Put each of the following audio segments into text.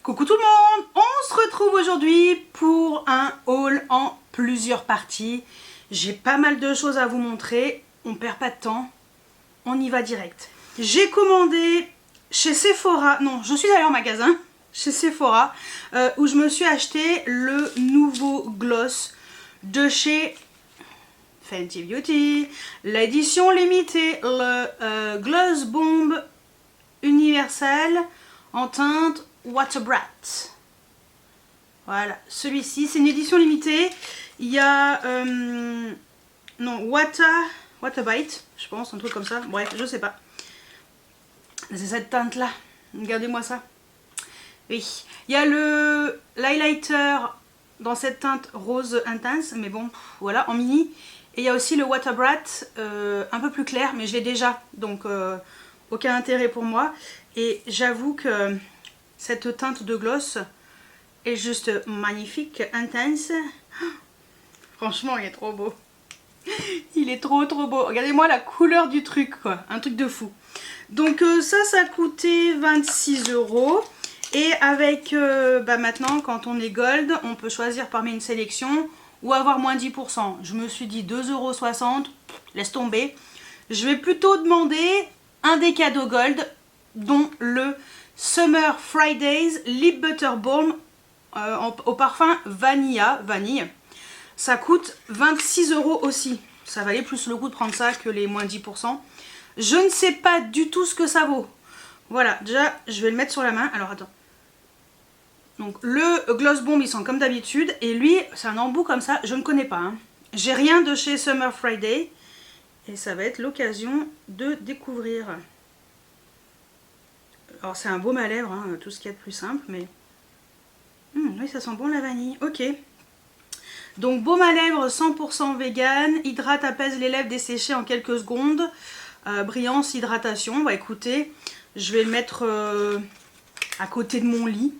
Coucou tout le monde, on se retrouve aujourd'hui pour un haul en plusieurs parties. J'ai pas mal de choses à vous montrer, on perd pas de temps, on y va direct. J'ai commandé chez Sephora, non je suis allée en magasin, chez Sephora, où je me suis acheté le nouveau gloss de chez Fenty Beauty, l'édition limitée, le Gloss Bomb universel en teinte Water Brat. Voilà, celui-ci, c'est une édition limitée. Il y a non, Water Bite, je pense, un truc comme ça. Bref, je sais pas. C'est cette teinte là. Regardez-moi ça. Oui, il y a l'highlighter dans cette teinte rose intense, mais bon, voilà, en mini. Et il y a aussi le Water Brat un peu plus clair, mais je l'ai déjà, donc aucun intérêt pour moi. Et j'avoue que cette teinte de gloss est juste magnifique, intense. Franchement, il est trop beau. Il est trop beau. Regardez-moi la couleur du truc, quoi. Un truc de fou. Donc ça a coûté 26 €. Et avec, maintenant, quand on est gold, on peut choisir parmi une sélection ou avoir moins 10%. Je me suis dit 2,60 €, laisse tomber. Je vais plutôt demander un des cadeaux gold, dont le Summer Fridays Lip Butter Balm au parfum vanille. Ça coûte 26 € aussi. Ça valait plus le coup de prendre ça que les moins 10%. Je ne sais pas du tout ce que ça vaut. Voilà, déjà, je vais le mettre sur la main. Alors, attends. Donc, le Gloss Bomb, il sent comme d'habitude. Et lui, c'est un embout comme ça. Je ne connais pas. Hein. J'ai rien de chez Summer Friday. Et ça va être l'occasion de découvrir. Alors c'est un baume à lèvres, hein, tout ce qu'il y a de plus simple, mais... oui, ça sent bon la vanille, ok. Donc baume à lèvres 100% vegan, hydrate, apaise les lèvres desséchées en quelques secondes, brillance, hydratation. Bah écoutez, je vais le mettre à côté de mon lit,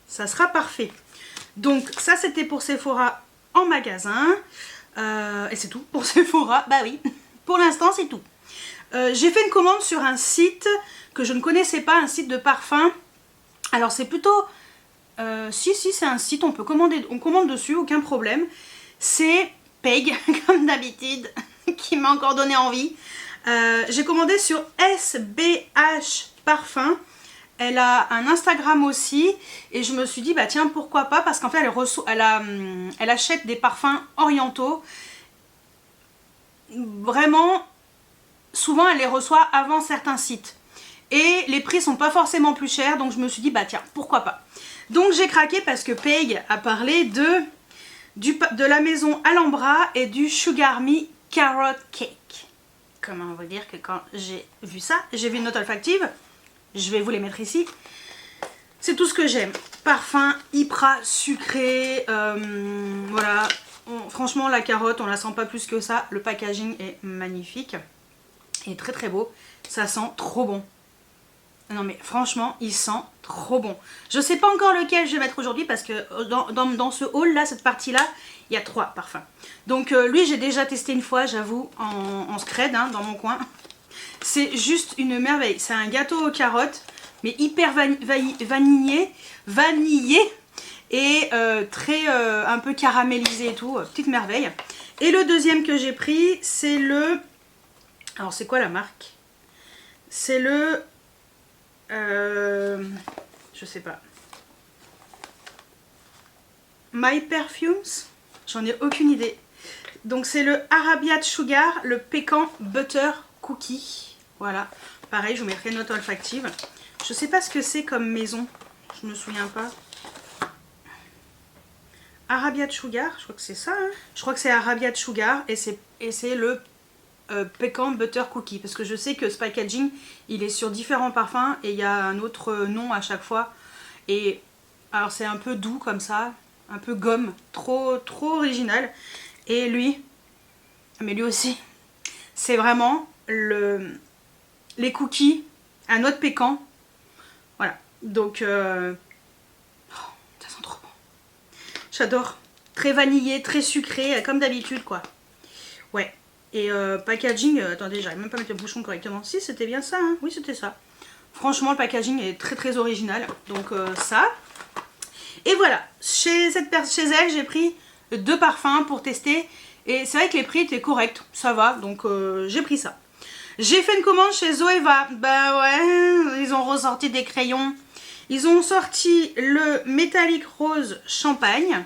ça sera parfait. Donc ça c'était pour Sephora en magasin, et c'est tout pour Sephora, bah oui, pour l'instant c'est tout. J'ai fait une commande sur un site que je ne connaissais pas, un site de parfum. Alors c'est plutôt... si c'est un site, on peut commander, on commande dessus, aucun problème. C'est Peg, comme d'habitude, qui m'a encore donné envie. J'ai commandé sur SBH Parfum. Elle a un Instagram aussi. Et je me suis dit, bah tiens, pourquoi pas, parce qu'en fait, elle achète des parfums orientaux. Vraiment, souvent, elle les reçoit avant certains sites. Et les prix sont pas forcément plus chers, donc je me suis dit, bah tiens, pourquoi pas. Donc j'ai craqué parce que Peg a parlé de la maison Alhambra et du Sugar Me Carrot Cake. Comment vous dire que quand j'ai vu ça, j'ai vu une note olfactive, je vais vous les mettre ici. C'est tout ce que j'aime. Parfum hyper sucré, voilà. Franchement, la carotte, on la sent pas plus que ça. Le packaging est magnifique et très beau. Ça sent trop bon. Non mais franchement, il sent trop bon. Je sais pas encore lequel je vais mettre aujourd'hui parce que dans ce haul là, cette partie là, il y a 3 parfums. Donc lui j'ai déjà testé une fois, j'avoue, en scred, hein, dans mon coin. C'est juste une merveille. C'est un gâteau aux carottes, mais hyper vanillé et très un peu caramélisé et tout. Petite merveille. Et le deuxième que j'ai pris, c'est le... Alors c'est quoi la marque? C'est le... je sais pas. My Perfumes, j'en ai aucune idée. Donc c'est le Arabia Sugar, le Pecan Butter Cookie. Voilà. Pareil, je vous mettrai une note olfactive. Je sais pas ce que c'est comme maison. Je me souviens pas. Arabia Sugar, je crois que c'est ça. Hein, je crois que c'est Arabia Sugar et c'est le Pecan Butter Cookie, parce que je sais que ce packaging il est sur différents parfums et il y a un autre nom à chaque fois. Et alors c'est un peu doux comme ça, un peu gomme, trop original. Et lui, mais lui aussi, c'est vraiment les cookies à noix de pécan. Voilà, donc ça sent trop bon. J'adore, très vanillé, très sucré, comme d'habitude quoi. Ouais. Et packaging, attendez, j'arrive même pas à mettre le bouchon correctement. Si, c'était bien ça, hein, oui, c'était ça. Franchement, le packaging est très original. Donc ça, Et voilà, chez elle, j'ai pris 2 parfums pour tester. Et c'est vrai que les prix étaient corrects, ça va, donc j'ai pris ça. J'ai fait une commande chez Zoeva. Bah ouais, ils ont ressorti des crayons. Ils ont sorti le métallique rose champagne.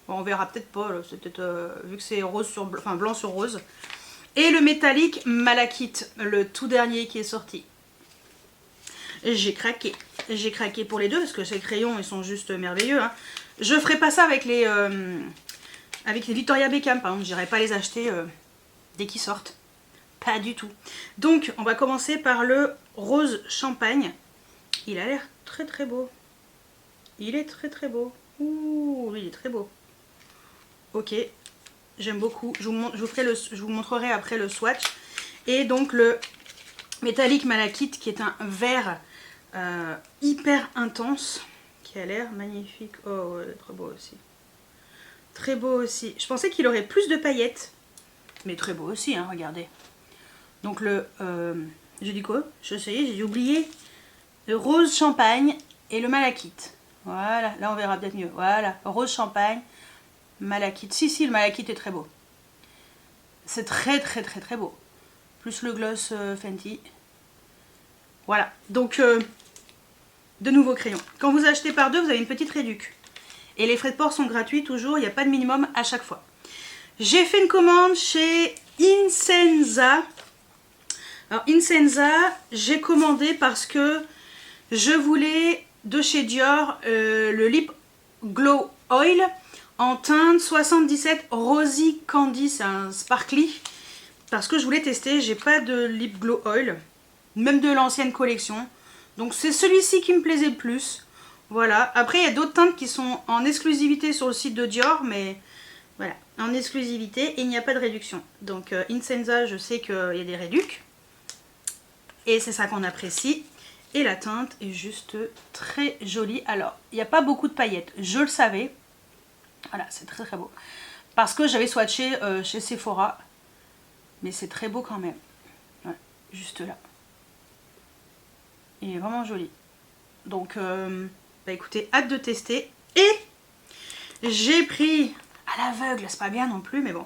Bon, on verra peut-être pas, c'est peut-être vu que c'est rose sur enfin blanc sur rose. Et le métallique malachite, le tout dernier qui est sorti. J'ai craqué. J'ai craqué pour les deux parce que ces crayons ils sont juste merveilleux. Hein. Je ferai pas ça avec les Victoria Beckham par exemple. J'irai pas les acheter dès qu'ils sortent. Pas du tout. Donc on va commencer par le rose champagne. Il a l'air très très beau. Il est très très beau. Ouh, il est très beau. Ok, j'aime beaucoup. Je vous montrerai après le swatch. Et donc le métallique malachite qui est un vert hyper intense. Qui a l'air magnifique. Oh, ouais, très beau aussi. Très beau aussi. Je pensais qu'il aurait plus de paillettes. Mais très beau aussi, hein, regardez. Donc le... j'ai dit quoi? J'ai oublié. Le rose champagne et le malachite. Voilà, là on verra peut-être mieux. Voilà, rose champagne, malachite. Si, le malachite est très beau. C'est très très très très beau. Plus le gloss Fenty. Voilà, donc de nouveaux crayons. Quand vous achetez par 2, vous avez une petite réduc. Et les frais de port sont gratuits toujours, il n'y a pas de minimum à chaque fois. J'ai fait une commande chez Insenza. Alors Insenza, j'ai commandé parce que je voulais de chez Dior le Lip Glow Oil en teinte 77 Rosy Candy, c'est un sparkly. Parce que je voulais tester, j'ai pas de Lip Glow Oil, même de l'ancienne collection. Donc c'est celui-ci qui me plaisait le plus. Voilà, après il y a d'autres teintes qui sont en exclusivité sur le site de Dior, mais voilà, en exclusivité et il n'y a pas de réduction. Donc Insenza, je sais qu'il y a des réducs. Et c'est ça qu'on apprécie. Et la teinte est juste très jolie. Alors, il n'y a pas beaucoup de paillettes, je le savais. Voilà, c'est très très beau. Parce que j'avais swatché chez Sephora. Mais c'est très beau quand même. Ouais, juste là. Il est vraiment joli. Donc, bah écoutez, hâte de tester. Et j'ai pris, à l'aveugle, c'est pas bien non plus, mais bon.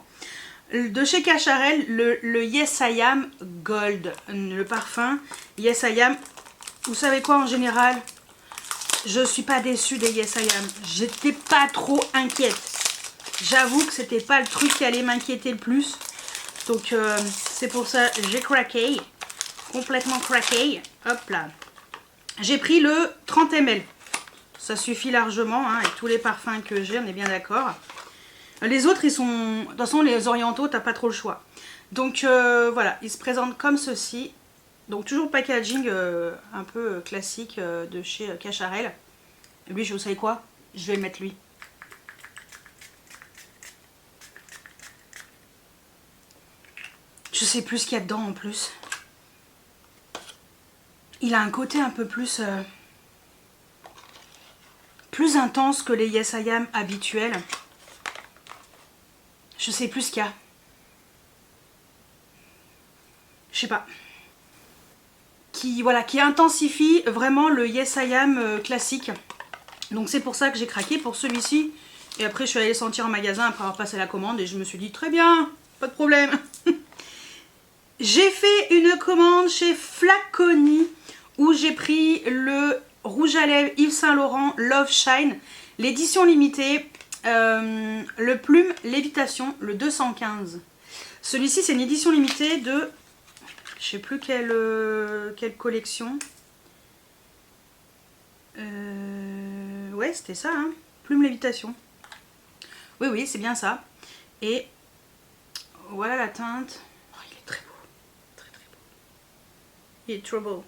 De chez Cacharel, le Yes I Am Gold. Le parfum Yes I Am. Vous savez quoi, en général, je suis pas déçue des Yes I Am. J'étais pas trop inquiète. J'avoue que c'était pas le truc qui allait m'inquiéter le plus. Donc c'est pour ça j'ai craqué. Complètement craqué. Hop là. J'ai pris le 30 ml. Ça suffit largement, hein, avec tous les parfums que j'ai, on est bien d'accord. Les autres, ils sont... De toute façon, les orientaux, t'as pas trop le choix. Donc voilà, ils se présentent comme ceci. Donc toujours packaging un peu classique de chez Cacharel. Et lui, vous savez quoi? Je vais le mettre lui. Je sais plus ce qu'il y a dedans en plus. Il a un côté un peu plus intense que les Yes I Am habituels. Je sais plus ce qu'il y a. Je sais pas. Qui intensifie vraiment le Yes I Am classique. Donc c'est pour ça que j'ai craqué pour celui-ci. Et après je suis allée le sentir en magasin après avoir passé la commande et je me suis dit très bien, pas de problème. J'ai fait une commande chez Flaconi où j'ai pris le rouge à lèvres Yves Saint Laurent Love Shine, l'édition limitée, le plume lévitation, le 215. Celui-ci c'est une édition limitée de, je sais plus quelle collection. Ouais, c'était ça, hein. Plume lévitation. Oui, oui, c'est bien ça. Et voilà la teinte. Oh, il est très beau. Très très beau. Il est trop beau.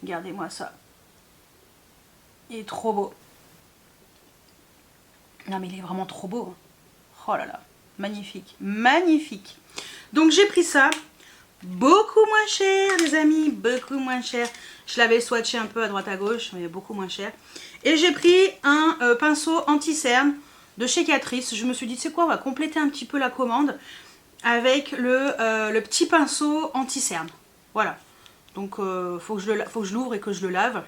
Regardez-moi ça. Il est trop beau. Non mais il est vraiment trop beau. Oh là là. Magnifique. Magnifique. Donc j'ai pris ça. Beaucoup moins cher les amis. Beaucoup moins cher. Je l'avais swatché un peu à droite à gauche. Mais beaucoup moins cher. Et j'ai pris un pinceau anti-cerne de chez Catrice. Je me suis dit c'est quoi, on va compléter un petit peu la commande avec le petit pinceau anti-cerne. Voilà. Donc faut que je l'ouvre et que je le lave.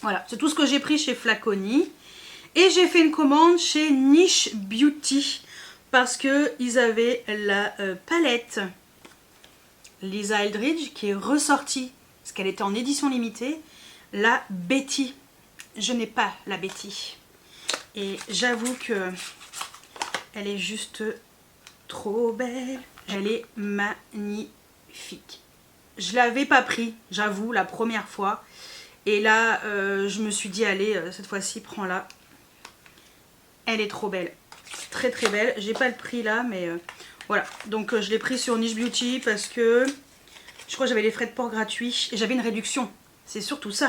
Voilà, c'est tout ce que j'ai pris chez Flaconi. Et j'ai fait une commande chez Niche Beauty parce qu'ils avaient la palette Lisa Eldridge qui est ressortie, parce qu'elle était en édition limitée, la Betty. Je n'ai pas la Betty. Et j'avoue que elle est juste trop belle. Elle est magnifique. Je l'avais pas pris, j'avoue, la première fois. Et là, je me suis dit, allez, cette fois-ci, prends-la. Elle est trop belle. Très très belle. J'ai pas le prix là, mais voilà. Donc je l'ai pris sur Niche Beauty parce que je crois que j'avais les frais de port gratuits. Et j'avais une réduction. C'est surtout ça.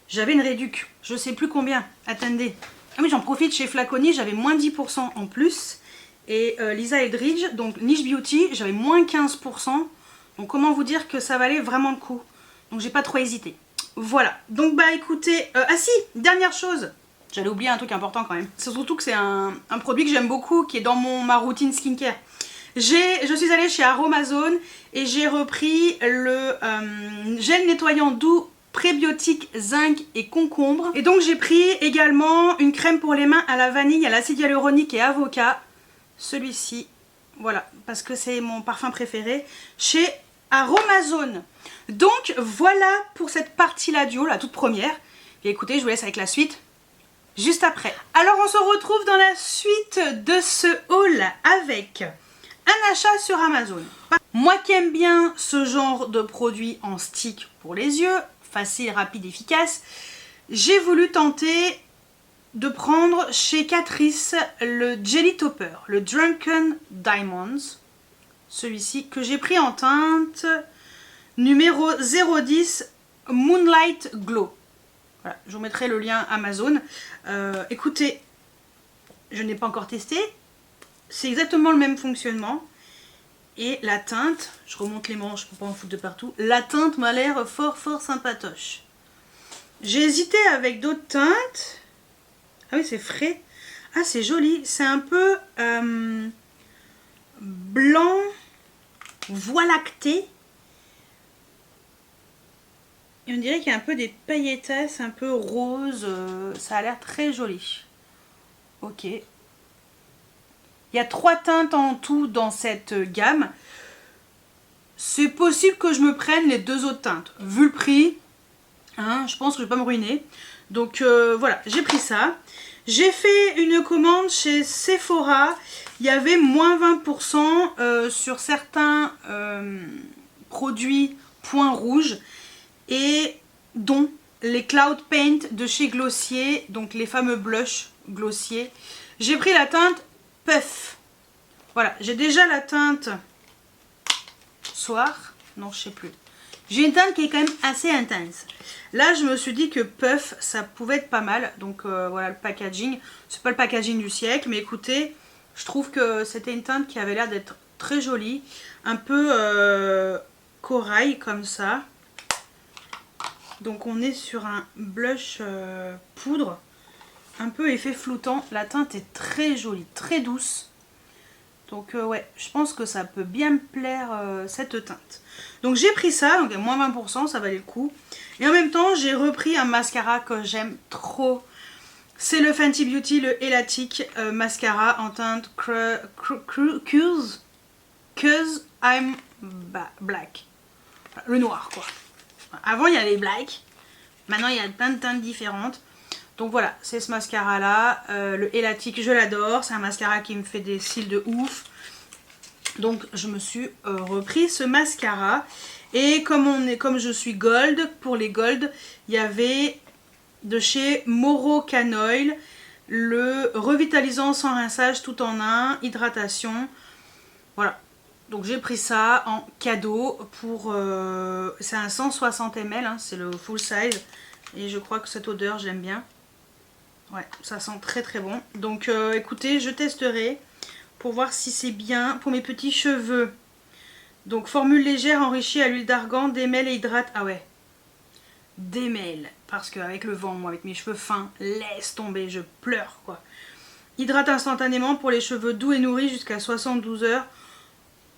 J'avais une réduc. Je sais plus combien. Attendez. Ah oui, j'en profite chez Flaconi, j'avais moins 10% en plus. Et Lisa Eldridge, donc Niche Beauty, j'avais moins 15%. Donc comment vous dire que ça valait vraiment le coup. Donc j'ai pas trop hésité. Voilà. Donc bah écoutez... ah si, dernière chose. J'allais oublier un truc important quand même. C'est surtout que c'est un produit que j'aime beaucoup, qui est dans ma routine skincare. Je suis allée chez Aromazone et j'ai repris le gel nettoyant doux prébiotique, zinc et concombre. Et donc j'ai pris également une crème pour les mains à la vanille, à l'acide hyaluronique et avocat. Celui-ci, voilà, parce que c'est mon parfum préféré, chez Aromazone. Donc voilà pour cette partie-là du haul, la toute première. Et écoutez, je vous laisse avec la suite juste après. Alors on se retrouve dans la suite de ce haul avec un achat sur Amazon. Moi qui aime bien ce genre de produit en stick pour les yeux, facile, rapide, efficace, j'ai voulu tenter de prendre chez Catrice le Jelly Topper, le Drunken Diamonds, celui-ci que j'ai pris en teinte numéro 010 Moonlight Glow. Voilà, je vous mettrai le lien Amazon. Écoutez, je n'ai pas encore testé, c'est exactement le même fonctionnement. Et la teinte, je remonte les manches pour pas en foutre de partout, la teinte m'a l'air fort sympatoche. J'ai hésité avec d'autres teintes. Ah oui, c'est frais. Ah, c'est joli. C'est un peu blanc, voie lactée. Et on dirait qu'il y a un peu des pailletasses, un peu rose. Ça a l'air très joli. Ok. Il y a 3 teintes en tout dans cette gamme. C'est possible que je me prenne les 2 autres teintes. Vu le prix, hein, je pense que je ne vais pas me ruiner. Donc voilà, j'ai pris ça. J'ai fait une commande chez Sephora. Il y avait moins 20% sur certains produits points rouges. Et dont les Cloud Paint de chez Glossier. Donc les fameux blushs Glossier. J'ai pris la teinte Puff. Voilà, j'ai déjà la teinte Soir. Non, je sais plus. J'ai une teinte qui est quand même assez intense. Là, je me suis dit que Puff, ça pouvait être pas mal. Donc voilà le packaging. C'est pas le packaging du siècle, mais écoutez, je trouve que c'était une teinte qui avait l'air d'être très jolie. Un peu corail comme ça. Donc on est sur un blush poudre. Un peu effet floutant. La teinte est très jolie, très douce. Donc ouais, je pense que ça peut bien me plaire cette teinte. Donc j'ai pris ça, donc à moins 20%, ça valait le coup. Et en même temps, j'ai repris un mascara que j'aime trop. C'est le Fenty Beauty, le Elatic mascara en teinte Cause I'm Black. Le noir quoi. Avant il y avait black, maintenant il y a plein de teintes différentes. Donc voilà, c'est ce mascara là, le Elatic je l'adore, c'est un mascara qui me fait des cils de ouf. Donc je me suis repris ce mascara. Et comme je suis gold, pour les gold, il y avait de chez Moro Canoil le revitalisant sans rinçage tout en un, hydratation. Voilà, donc j'ai pris ça en cadeau pour... c'est un 160 ml, hein, c'est le full size. Et je crois que cette odeur, j'aime bien. Ouais, ça sent très très bon. Donc écoutez, je testerai pour voir si c'est bien pour mes petits cheveux. Donc formule légère enrichie à l'huile d'argan, démêle et hydrate. Ah ouais, démêle. Parce qu'avec le vent, moi avec mes cheveux fins, laisse tomber, je pleure quoi. Hydrate instantanément pour les cheveux doux et nourris jusqu'à 72 heures.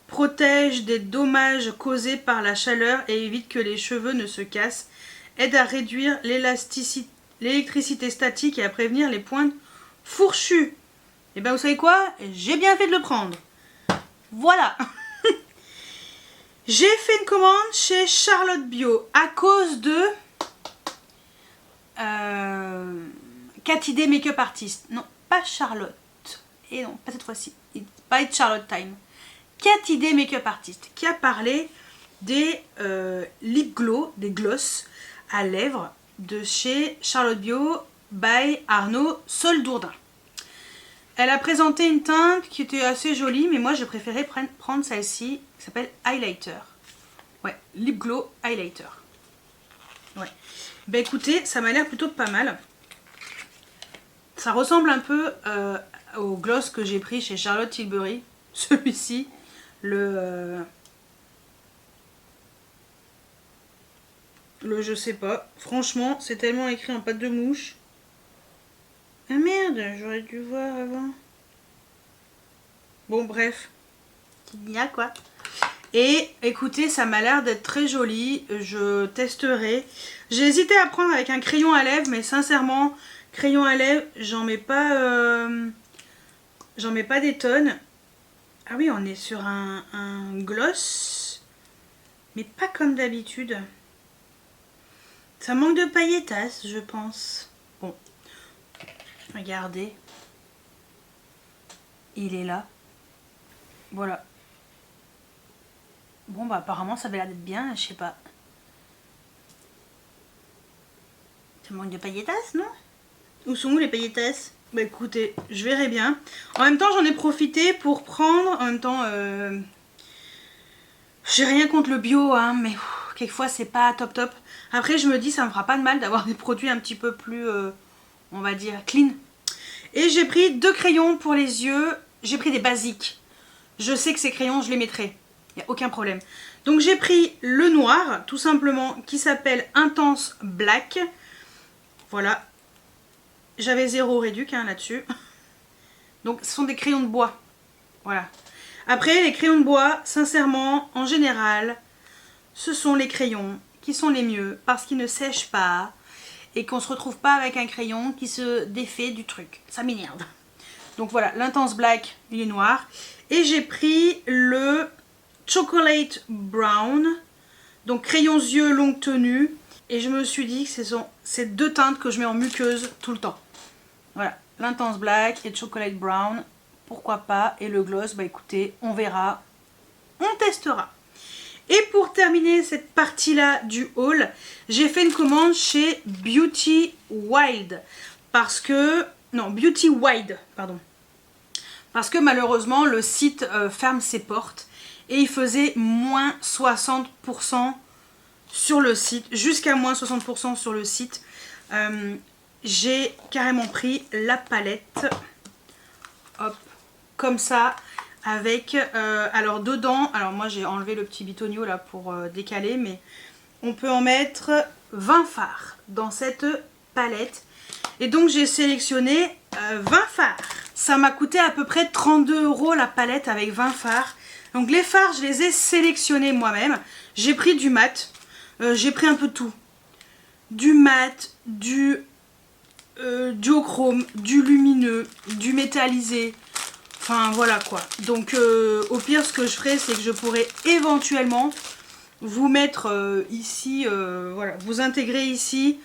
Protège des dommages causés par la chaleur et évite que les cheveux ne se cassent. Aide à réduire l'électricité statique et à prévenir les pointes fourchu. Et ben vous savez quoi? J'ai bien fait de le prendre. Voilà. J'ai fait une commande chez Charlotte Bio à cause de Cathy Day Makeup Artist. Non, pas Charlotte. Et non, pas cette fois-ci. Pas être Charlotte Time. Cathy Day Makeup Artist qui a parlé des lip gloss, des gloss à lèvres de chez Charlotte Bio by Arnaud Soldourdin. Elle a présenté une teinte qui était assez jolie, mais moi j'ai préféré prendre celle-ci qui s'appelle Highlighter. Ouais, lip glow highlighter. Ouais. Ben écoutez, ça m'a l'air plutôt pas mal. Ça ressemble un peu au gloss que j'ai pris chez Charlotte Tilbury. Celui-ci, le je sais pas. Franchement, c'est tellement écrit en pâte de mouche. Ah merde, j'aurais dû voir avant. Bon bref. Il y a quoi. Et écoutez, ça m'a l'air d'être très joli. Je testerai. J'ai hésité à prendre avec un crayon à lèvres, mais sincèrement, crayon à lèvres, j'en mets pas des tonnes. Ah oui, on est sur un gloss, mais pas comme d'habitude. Ça manque de paillettasse, je pense. Bon, regardez. Il est là. Voilà. Bon, bah apparemment ça avait l'air d'être bien, je sais pas. Ça manque de paillettasse, non? Où sont où les pailletasses? Bah écoutez, je verrai bien. En même temps, j'en ai profité pour prendre. En même temps, j'ai rien contre le bio, hein, mais quelquefois c'est pas top top. Après, je me dis, ça me fera pas de mal d'avoir des produits un petit peu plus, on va dire, clean. Et j'ai pris 2 crayons pour les yeux. J'ai pris des basiques. Je sais que ces crayons, je les mettrai. Il n'y a aucun problème. Donc j'ai pris le noir, tout simplement, qui s'appelle Intense Black. Voilà. J'avais 0 réduc hein, là-dessus. Donc ce sont des crayons de bois. Voilà. Après, les crayons de bois, sincèrement, en général, ce sont les crayons qui sont les mieux parce qu'ils ne sèchent pas et qu'on se retrouve pas avec un crayon qui se défait du truc. Ça m'énerve. Donc voilà, l'Intense Black, il est noir. Et j'ai pris le Chocolate Brown, donc crayons yeux longue tenue. Et je me suis dit que ce sont ces 2 teintes que je mets en muqueuse tout le temps. Voilà, l'Intense Black et Chocolate Brown, pourquoi pas. Et le gloss, bah écoutez, on verra, on testera. Et pour terminer cette partie-là du haul, j'ai fait une commande chez Beauty Wild. Parce que... Non, Beauty Wide, pardon. Parce que malheureusement, le site ferme ses portes. Et il faisait moins 60% sur le site. Jusqu'à moins 60% sur le site. J'ai carrément pris la palette. Hop, comme ça. Avec, alors dedans, alors moi j'ai enlevé le petit bitonio là pour décaler, mais on peut en mettre 20 fards dans cette palette. Et donc j'ai sélectionné 20 fards. Ça m'a coûté à peu près 32 € la palette avec 20 fards. Donc les fards, je les ai sélectionnés moi-même. J'ai pris du mat, j'ai pris un peu de tout. Du mat, du duochrome, du lumineux, du métallisé. Enfin voilà quoi. Donc au pire ce que je ferai c'est que je pourrais éventuellement vous mettre ici, voilà, vous intégrer ici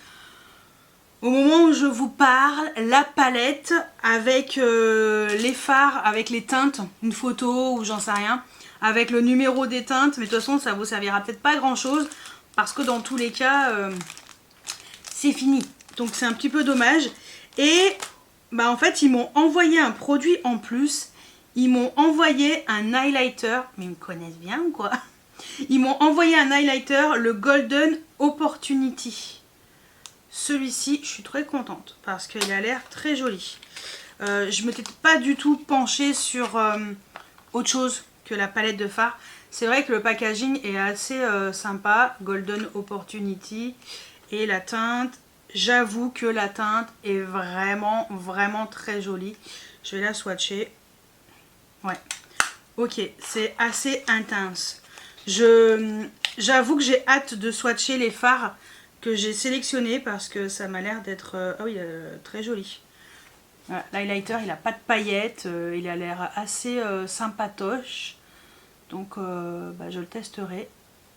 au moment où je vous parle la palette avec les fards, avec les teintes, une photo ou j'en sais rien, avec le numéro des teintes, mais de toute façon ça vous servira peut-être pas grand chose parce que dans tous les cas c'est fini. Donc c'est un petit peu dommage. Et bah en fait ils m'ont envoyé un produit en plus. Ils m'ont envoyé un highlighter, mais ils me connaissent bien ou quoi? Ils m'ont envoyé un highlighter, le Golden Opportunity. Celui-ci, je suis très contente parce qu'il a l'air très joli. Je ne m'étais pas du tout penchée sur autre chose que la palette de fard. C'est vrai que le packaging est assez sympa, Golden Opportunity. Et la teinte, j'avoue que la teinte est vraiment, vraiment très jolie. Je vais la swatcher. Ouais, ok, c'est assez intense. J'avoue que j'ai hâte de swatcher les fards que j'ai sélectionnés parce que ça m'a l'air d'être très joli. Voilà, l'highlighter, il n'a pas de paillettes, il a l'air assez sympatoche. Donc je le testerai.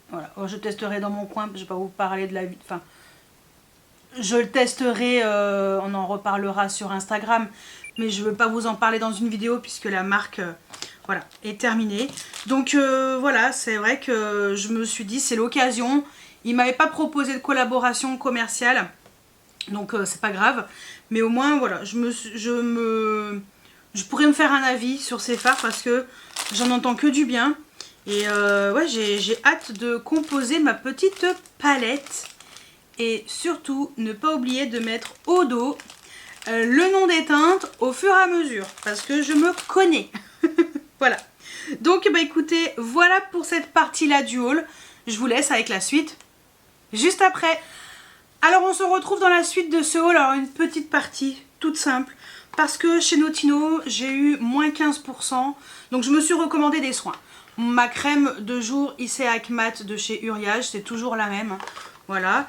Voilà, je le testerai dans mon coin, je ne vais pas vous parler de la vie. Enfin, je le testerai, on en reparlera sur Instagram, mais je ne veux pas vous en parler dans une vidéo puisque la marque voilà, est terminée. Donc voilà, c'est vrai que je me suis dit c'est l'occasion. Il ne m'avait pas proposé de collaboration commerciale, donc c'est pas grave. Mais au moins voilà, je pourrais me faire un avis sur ces fards parce que j'en entends que du bien. Et ouais, j'ai hâte de composer ma petite palette. Et surtout, ne pas oublier de mettre au dos le nom des teintes au fur et à mesure. Parce que je me connais. Voilà. Donc, bah écoutez, voilà pour cette partie-là du haul. Je vous laisse avec la suite juste après. Alors, on se retrouve dans la suite de ce haul. Alors, une petite partie toute simple. Parce que chez Notino, j'ai eu moins 15%. Donc, je me suis recommandé des soins. Ma crème de jour Iseak Matte de chez Uriage, c'est toujours la même. Voilà.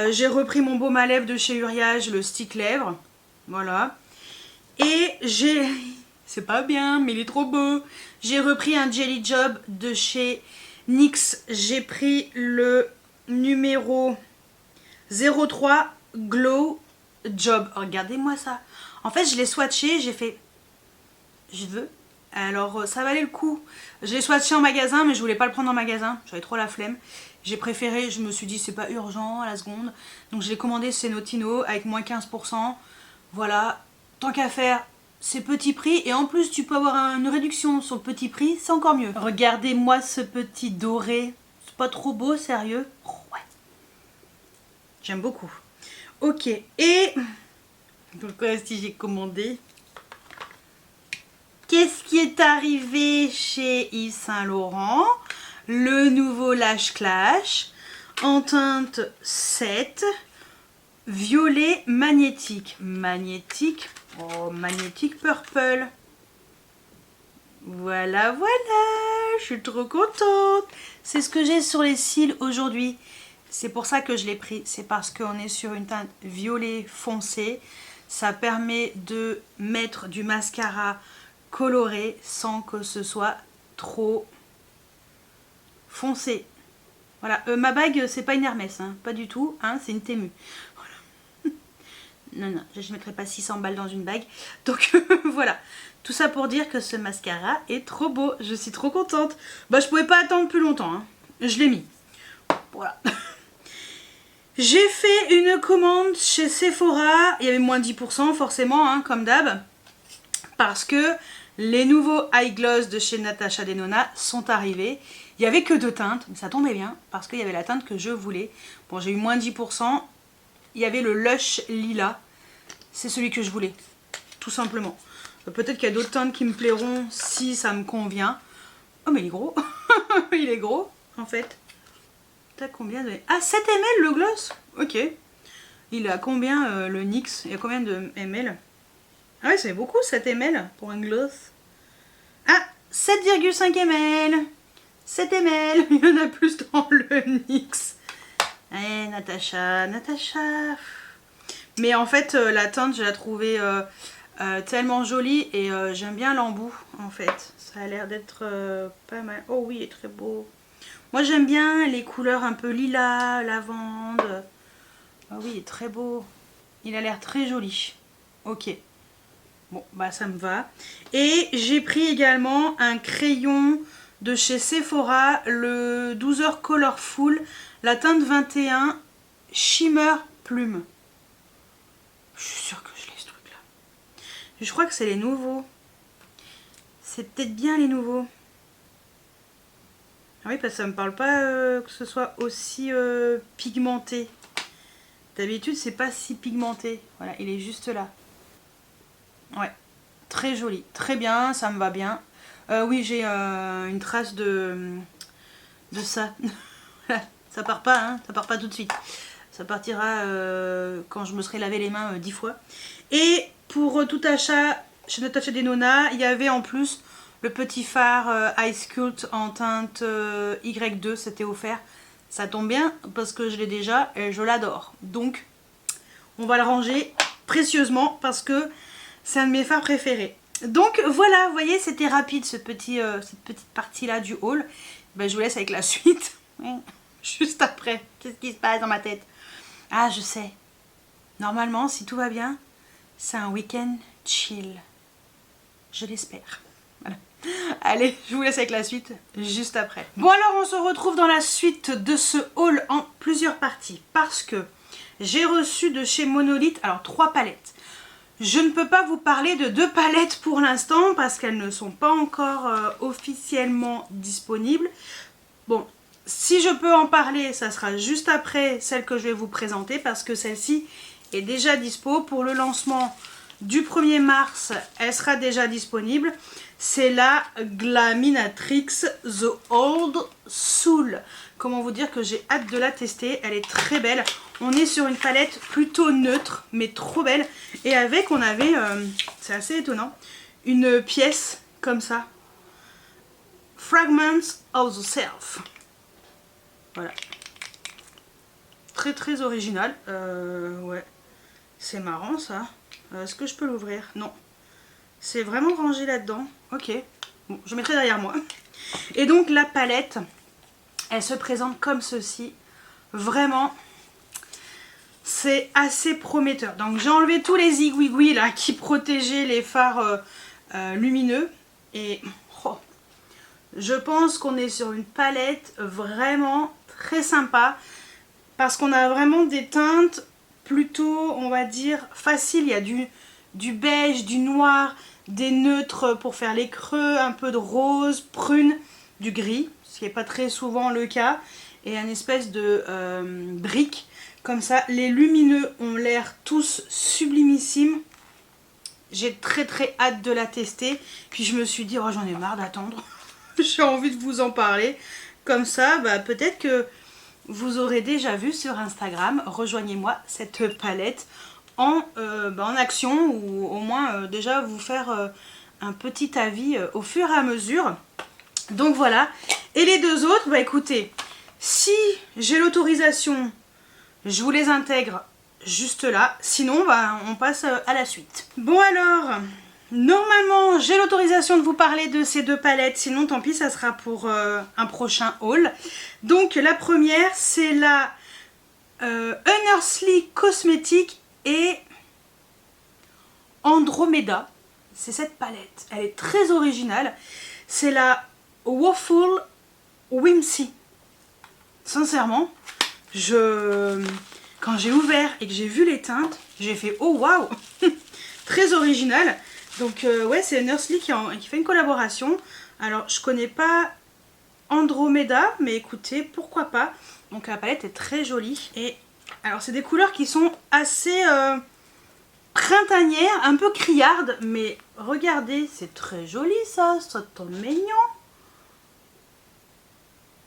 J'ai repris mon baume à lèvres de chez Uriage, le stick lèvres. Voilà. Et j'ai... C'est pas bien, mais il est trop beau. J'ai repris un Jelly Job de chez NYX. J'ai pris le numéro 03 Glow Job. Regardez-moi ça. En fait, je l'ai swatché, j'ai fait... Je veux... Alors ça valait le coup. Je l'ai swatché en magasin mais je voulais pas le prendre en magasin. J'avais trop la flemme. J'ai préféré, je me suis dit c'est pas urgent à la seconde. Donc je l'ai commandé chez Notino avec moins 15%. Voilà. Tant qu'à faire, c'est petit prix. Et en plus tu peux avoir une réduction sur le petit prix. C'est encore mieux. Regardez-moi ce petit doré. C'est pas trop beau, sérieux? Oh, ouais. J'aime beaucoup. Ok. Et... donc si j'ai commandé... Qu'est-ce qui est arrivé chez Yves Saint Laurent? Le nouveau Lash Clash en teinte 7, violet magnétique. Magnétique, oh, magnétique purple. Voilà, voilà, je suis trop contente. C'est ce que j'ai sur les cils aujourd'hui. C'est pour ça que je l'ai pris. C'est parce qu'on est sur une teinte violet foncé. Ça permet de mettre du mascara coloré sans que ce soit trop foncé. Voilà, ma bague c'est pas une Hermès, hein, pas du tout, hein, c'est une Temu. Voilà. Non, je ne mettrai pas 600 balles dans une bague. Donc voilà, tout ça pour dire que ce mascara est trop beau, je suis trop contente. Bah je pouvais pas attendre plus longtemps, hein. Je l'ai mis. Voilà. J'ai fait une commande chez Sephora, il y avait moins 10% forcément, hein, comme d'hab. Parce que les nouveaux Eye Gloss de chez Natasha Denona sont arrivés. Il n'y avait que 2 teintes, mais ça tombait bien parce qu'il y avait la teinte que je voulais. Bon, j'ai eu moins 10%. Il y avait le Lush Lila. C'est celui que je voulais, tout simplement. Peut-être qu'il y a d'autres teintes qui me plairont si ça me convient. Oh, mais il est gros. Il est gros, en fait. T'as combien de... Ah, 7 ml le gloss? Ok. Il a combien le NYX? Il y a combien de ml? Ah ouais, c'est beaucoup 7 ml pour un gloss. Ah, 7,5 ml. 7 ml. Il y en a plus dans le NYX. Eh, Natacha. Mais en fait, la teinte, je la trouvais tellement jolie et j'aime bien l'embout, en fait. Ça a l'air d'être pas mal. Oh oui, il est très beau. Moi, j'aime bien les couleurs un peu lilas, lavande. Ah oui, il est très beau. Il a l'air très joli. Ok. Bon, bah ça me va. Et j'ai pris également un crayon de chez Sephora, le 12h Colorful, la teinte 21 Shimmer Plume. Je suis sûre que je l'ai ce truc là. Je crois que c'est les nouveaux. C'est peut-être bien les nouveaux. Ah oui, parce que ça me parle pas que ce soit aussi pigmenté. D'habitude, c'est pas si pigmenté. Voilà, il est juste là. Ouais, très joli, très bien, ça me va bien. Oui, j'ai une trace de ça. Ça part pas, hein, ça part pas tout de suite. Ça partira quand je me serai lavé les mains 10 fois. Et pour tout achat chez Natasha Denona, il y avait en plus le petit fard Ice Cult en teinte Y2, c'était offert. Ça tombe bien parce que je l'ai déjà et je l'adore. Donc, on va le ranger précieusement parce que C'est un de mes fards préférés. Donc voilà, vous voyez, c'était rapide cette petite partie-là du haul. Ben, je vous laisse avec la suite. Juste après. Qu'est-ce qui se passe dans ma tête? Ah, je sais. Normalement, si tout va bien, c'est un week-end chill. Je l'espère. Voilà. Allez, je vous laisse avec la suite juste après. Bon alors, on se retrouve dans la suite de ce haul en plusieurs parties. Parce que j'ai reçu de chez Monolith, alors 3 palettes. Je ne peux pas vous parler de 2 palettes pour l'instant parce qu'elles ne sont pas encore officiellement disponibles. Bon, si je peux en parler, ça sera juste après celle que je vais vous présenter parce que celle-ci est déjà dispo. Pour le lancement du 1er mars, elle sera déjà disponible. C'est la Glaminatrix The Old Soul. Comment vous dire que j'ai hâte de la tester, elle est très belle. On est sur une palette plutôt neutre, mais trop belle. Et avec, on avait, c'est assez étonnant, une pièce comme ça. Fragments of the Self. Voilà. Très très original. Ouais. C'est marrant ça. Est-ce que je peux l'ouvrir? Non. C'est vraiment rangé là-dedans. Ok. Bon, je mettrai derrière moi. Et donc la palette, elle se présente comme ceci. Vraiment, c'est assez prometteur. Donc j'ai enlevé tous les zigouigouis là qui protégeaient les fards lumineux. Et oh, je pense qu'on est sur une palette vraiment très sympa. Parce qu'on a vraiment des teintes plutôt, on va dire, faciles. Il y a du beige, du noir, des neutres pour faire les creux, un peu de rose, prune, du gris, ce qui n'est pas très souvent le cas, et un espèce de brique comme ça. Les lumineux ont l'air tous sublimissimes. J'ai très très hâte de la tester. Puis je me suis dit, oh j'en ai marre d'attendre. J'ai envie de vous en parler. Comme ça, bah, peut-être que vous aurez déjà vu sur Instagram. Rejoignez-moi cette palette en action, ou au moins déjà vous faire un petit avis au fur et à mesure. Donc voilà. Et les 2 autres, bah écoutez, si j'ai l'autorisation, je vous les intègre juste là. Sinon, bah, on passe à la suite. Bon alors, normalement j'ai l'autorisation de vous parler de ces 2 palettes. Sinon, tant pis, ça sera pour un prochain haul. Donc la première, c'est la Unearthly Cosmetics et Andromeda. C'est cette palette. Elle est très originale. C'est la Waffle Whimsy. Sincèrement, quand j'ai ouvert et que j'ai vu les teintes, j'ai fait oh waouh. Très original. Donc ouais, c'est Unearthly qui fait une collaboration. Alors je connais pas Andromeda, mais écoutez, pourquoi pas. Donc la palette est très jolie. Et alors c'est des couleurs qui sont assez printanières, un peu criardes, mais regardez, c'est très joli ça, c'est trop mignon.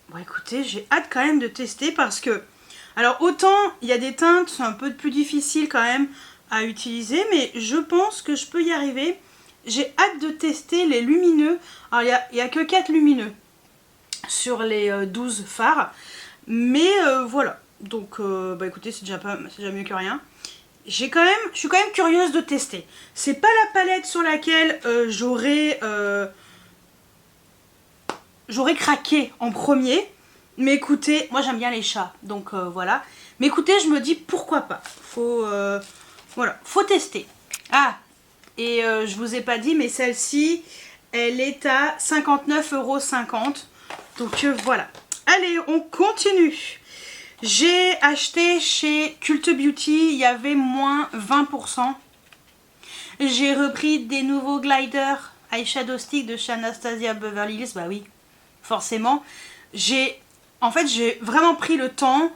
Bon écoutez, j'ai hâte quand même de tester parce que, alors autant il y a des teintes, c'est un peu plus difficile quand même à utiliser, mais je pense que je peux y arriver. J'ai hâte de tester les lumineux. Alors il n'y a que 4 lumineux sur les 12 fards, mais voilà. Donc bah écoutez, c'est déjà mieux que rien. Je suis quand même curieuse de tester. C'est pas la palette sur laquelle j'aurais craqué en premier. Mais écoutez, moi j'aime bien les chats. Donc voilà. Mais écoutez, je me dis pourquoi pas. Voilà, faut tester. Ah, et je vous ai pas dit, mais celle-ci, elle est à 59,50 €. Donc voilà. Allez, on continue. J'ai acheté chez Cult Beauty, il y avait moins 20%. J'ai repris des nouveaux gliders eyeshadow stick de chez Anastasia Beverly Hills. Bah oui, forcément. En fait, j'ai vraiment pris le temps,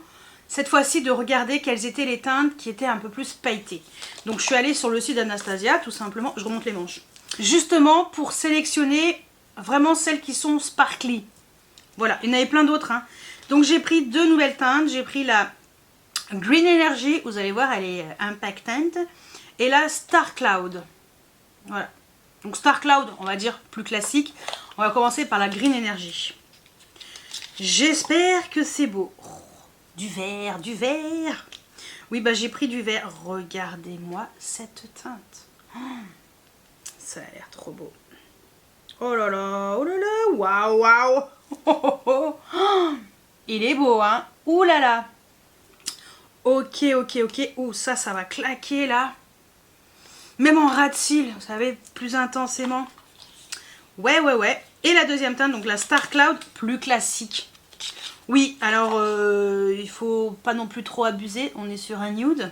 cette fois-ci, de regarder quelles étaient les teintes qui étaient un peu plus pailletées. Donc je suis allée sur le site d'Anastasia, tout simplement. Je remonte les manches. Justement pour sélectionner vraiment celles qui sont sparkly. Voilà, il y en avait plein d'autres, hein. Donc j'ai pris 2 nouvelles teintes. J'ai pris la Green Energy, vous allez voir, elle est impactante. Et la Star Cloud. Voilà. Donc Star Cloud, on va dire plus classique. On va commencer par la Green Energy. J'espère que c'est beau. Oh, du vert, du vert. Oui, bah j'ai pris du vert. Regardez-moi cette teinte. Oh, Ça a l'air trop beau. Oh là là, oh là là, waouh, waouh. Oh, oh, oh. Il est beau, hein. Ouh là là. Ok, ok, ok. Ouh, ça va claquer, là. Même en ras de cils, vous savez, plus intensément. Ouais, ouais, ouais. Et la deuxième teinte, donc la Star Cloud, plus classique. Oui, alors, il faut pas non plus trop abuser. On est sur un nude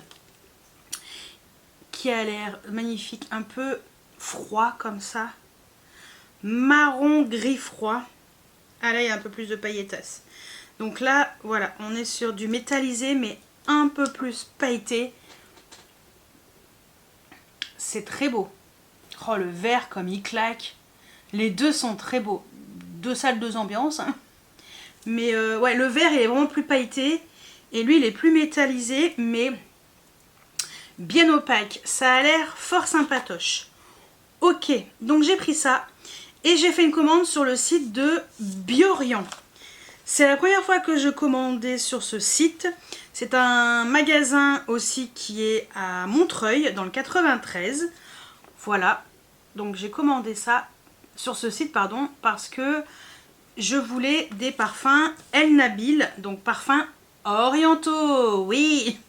qui a l'air magnifique, un peu froid comme ça. Marron gris froid. Ah là, il y a un peu plus de paillettes. Donc là, voilà, on est sur du métallisé, mais un peu plus pailleté. C'est très beau. Oh, le vert comme il claque. Les deux sont très beaux. Deux salles, deux ambiances. Hein. Mais ouais, le vert il est vraiment plus pailleté. Et lui, il est plus métallisé, mais bien opaque. Ça a l'air fort sympatoche. Ok, donc j'ai pris ça. Et j'ai fait une commande sur le site de Biorian. C'est la première fois que je commandais sur ce site. C'est un magasin aussi qui est à Montreuil, dans le 93. Voilà, donc j'ai commandé ça sur ce site, pardon, parce que je voulais des parfums El Nabil, donc parfums orientaux, oui.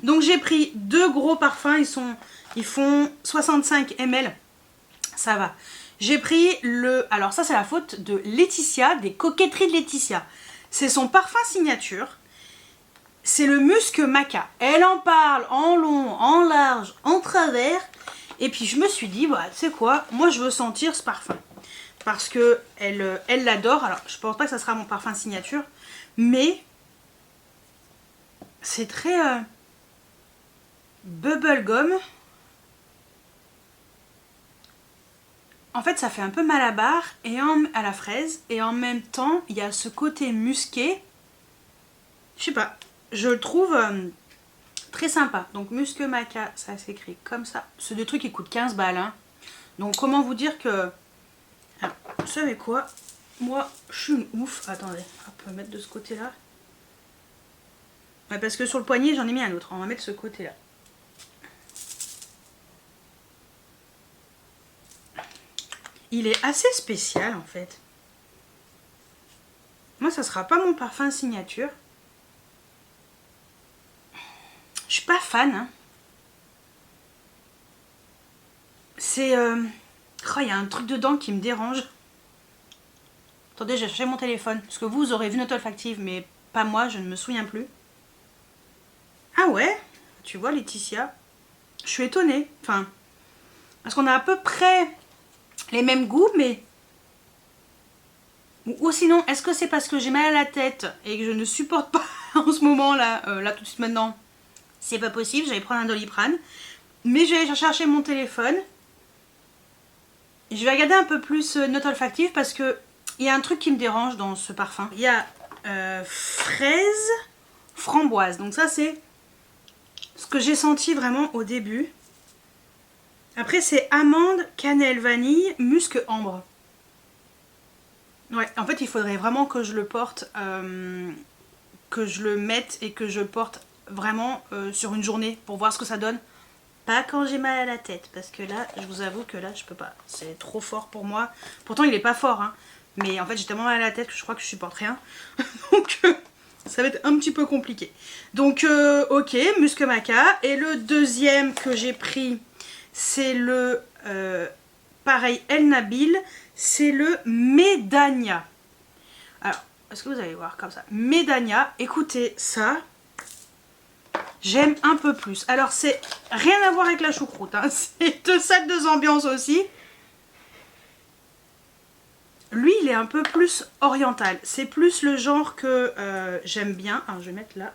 Donc j'ai pris deux gros parfums, ils font 65 ml, ça va. J'ai pris alors ça c'est la faute de Laetitia, des coquetteries de Laetitia. C'est son parfum signature, c'est le Musc Maca. Elle en parle en long, en large, en travers. Et puis je me suis dit, bah, tu sais quoi, moi je veux sentir ce parfum. Parce que elle l'adore. Alors je pense pas que ça sera mon parfum signature. Mais c'est très bubblegum. En fait ça fait un peu malabar et à la fraise. Et en même temps il y a ce côté musqué. Je sais pas, je le trouve très sympa. Donc Musc Maca, ça s'écrit comme ça. C'est des trucs qui coûtent 15 balles. Hein. Donc comment vous dire que... Alors, vous savez quoi? Moi, je suis une ouf. Attendez, on peut mettre de ce côté-là. Ouais, parce que sur le poignet, j'en ai mis un autre. On va mettre ce côté-là. Il est assez spécial, en fait. Moi, ça sera pas mon parfum signature. Je suis pas fan. Hein. C'est... Oh, il y a un truc dedans qui me dérange. Attendez, j'ai cherché mon téléphone. Parce que vous aurez vu notre olfactive, mais pas moi, je ne me souviens plus. Ah ouais? Tu vois, Laetitia? Je suis étonnée. Enfin, parce qu'on a à peu près les mêmes goûts, mais... Ou sinon, est-ce que c'est parce que j'ai mal à la tête et que je ne supporte pas en ce moment, là tout de suite maintenant? C'est pas possible, j'allais prendre un Doliprane. Mais je vais chercher mon téléphone. Je vais regarder un peu plus note olfactive parce que il y a un truc qui me dérange dans ce parfum. Il y a fraise, framboise. Donc ça c'est ce que j'ai senti vraiment au début. Après c'est amande, cannelle, vanille, musc, ambre. Ouais, en fait il faudrait vraiment que je le porte, que je le mette et que je le porte vraiment sur une journée pour voir ce que ça donne. Pas quand j'ai mal à la tête, parce que là, je vous avoue que là, je peux pas. C'est trop fort pour moi. Pourtant, il est pas fort, hein. Mais en fait, j'ai tellement mal à la tête que je crois que je supporte rien. Donc, ça va être un petit peu compliqué. Donc, ok, Musc Maca. Et le deuxième que j'ai pris, c'est le, pareil, El Nabil. C'est le Medania. Alors, est-ce que vous allez voir comme ça? Medania, écoutez ça. J'aime un peu plus. Alors c'est rien à voir avec la choucroute. Hein. C'est deux salles, deux ambiances aussi. Lui il est un peu plus oriental. C'est plus le genre que j'aime bien. Alors je vais mettre là.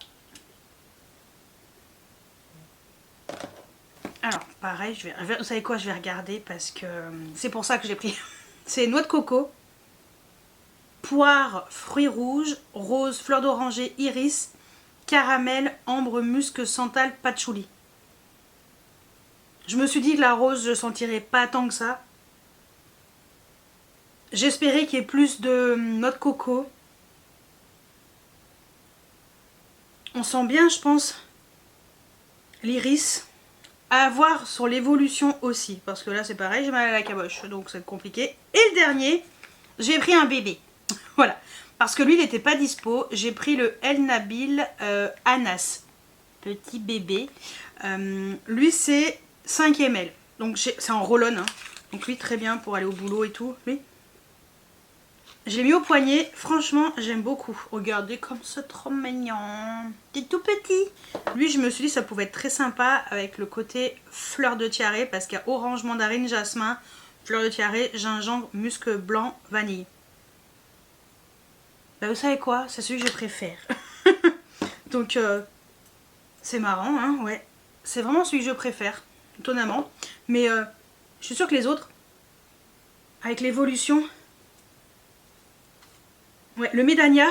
Alors pareil, vous savez quoi, je vais regarder parce que c'est pour ça que j'ai pris. C'est noix de coco, poire, fruits rouges, rose, fleur d'oranger, iris, caramel, ambre, musc, santal, patchouli. Je me suis dit que la rose, je sentirais pas tant que ça. J'espérais qu'il y ait plus de noix de coco. On sent bien, je pense, l'iris. À voir sur l'évolution aussi, parce que là c'est pareil, j'ai mal à la caboche, donc c'est compliqué. Et le dernier, j'ai pris un bébé. Voilà, parce que lui il n'était pas dispo, j'ai pris le El Nabil Anas, petit bébé. Lui c'est 5 ml, donc c'est en roll-on, hein. Donc lui très bien pour aller au boulot et tout. Lui, je l'ai mis au poignet, franchement j'aime beaucoup. Regardez comme c'est trop mignon, c'est tout petit. Lui je me suis dit ça pouvait être très sympa avec le côté fleur de tiare, parce qu'il y a orange, mandarine, jasmin, fleur de tiare, gingembre, musc blanc, vanille. Bah vous savez quoi, c'est celui que je préfère. Donc c'est marrant, hein, ouais. C'est vraiment celui que je préfère, étonnamment. Mais je suis sûre que les autres, avec l'évolution... Ouais, le Medania,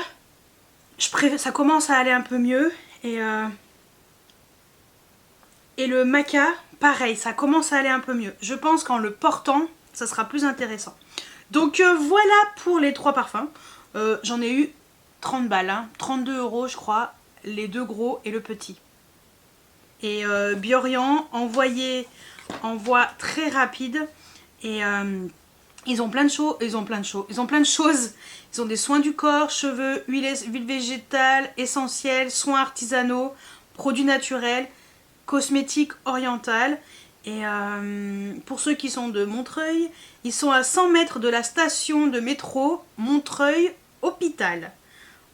ça commence à aller un peu mieux. Et le Maca, pareil, ça commence à aller un peu mieux. Je pense qu'en le portant, ça sera plus intéressant. Donc voilà pour les 3 parfums. J'en ai eu 30 balles, hein, 32 € je crois, les 2 gros et le petit. Et Biorian envoie très rapide. Et ils ont plein de choses, ils ont plein de choses. Ils ont des soins du corps, cheveux, huile végétale, essentiels, soins artisanaux, produits naturels, cosmétiques orientales. Et pour ceux qui sont de Montreuil, ils sont à 100 mètres de la station de métro Montreuil Hôpital.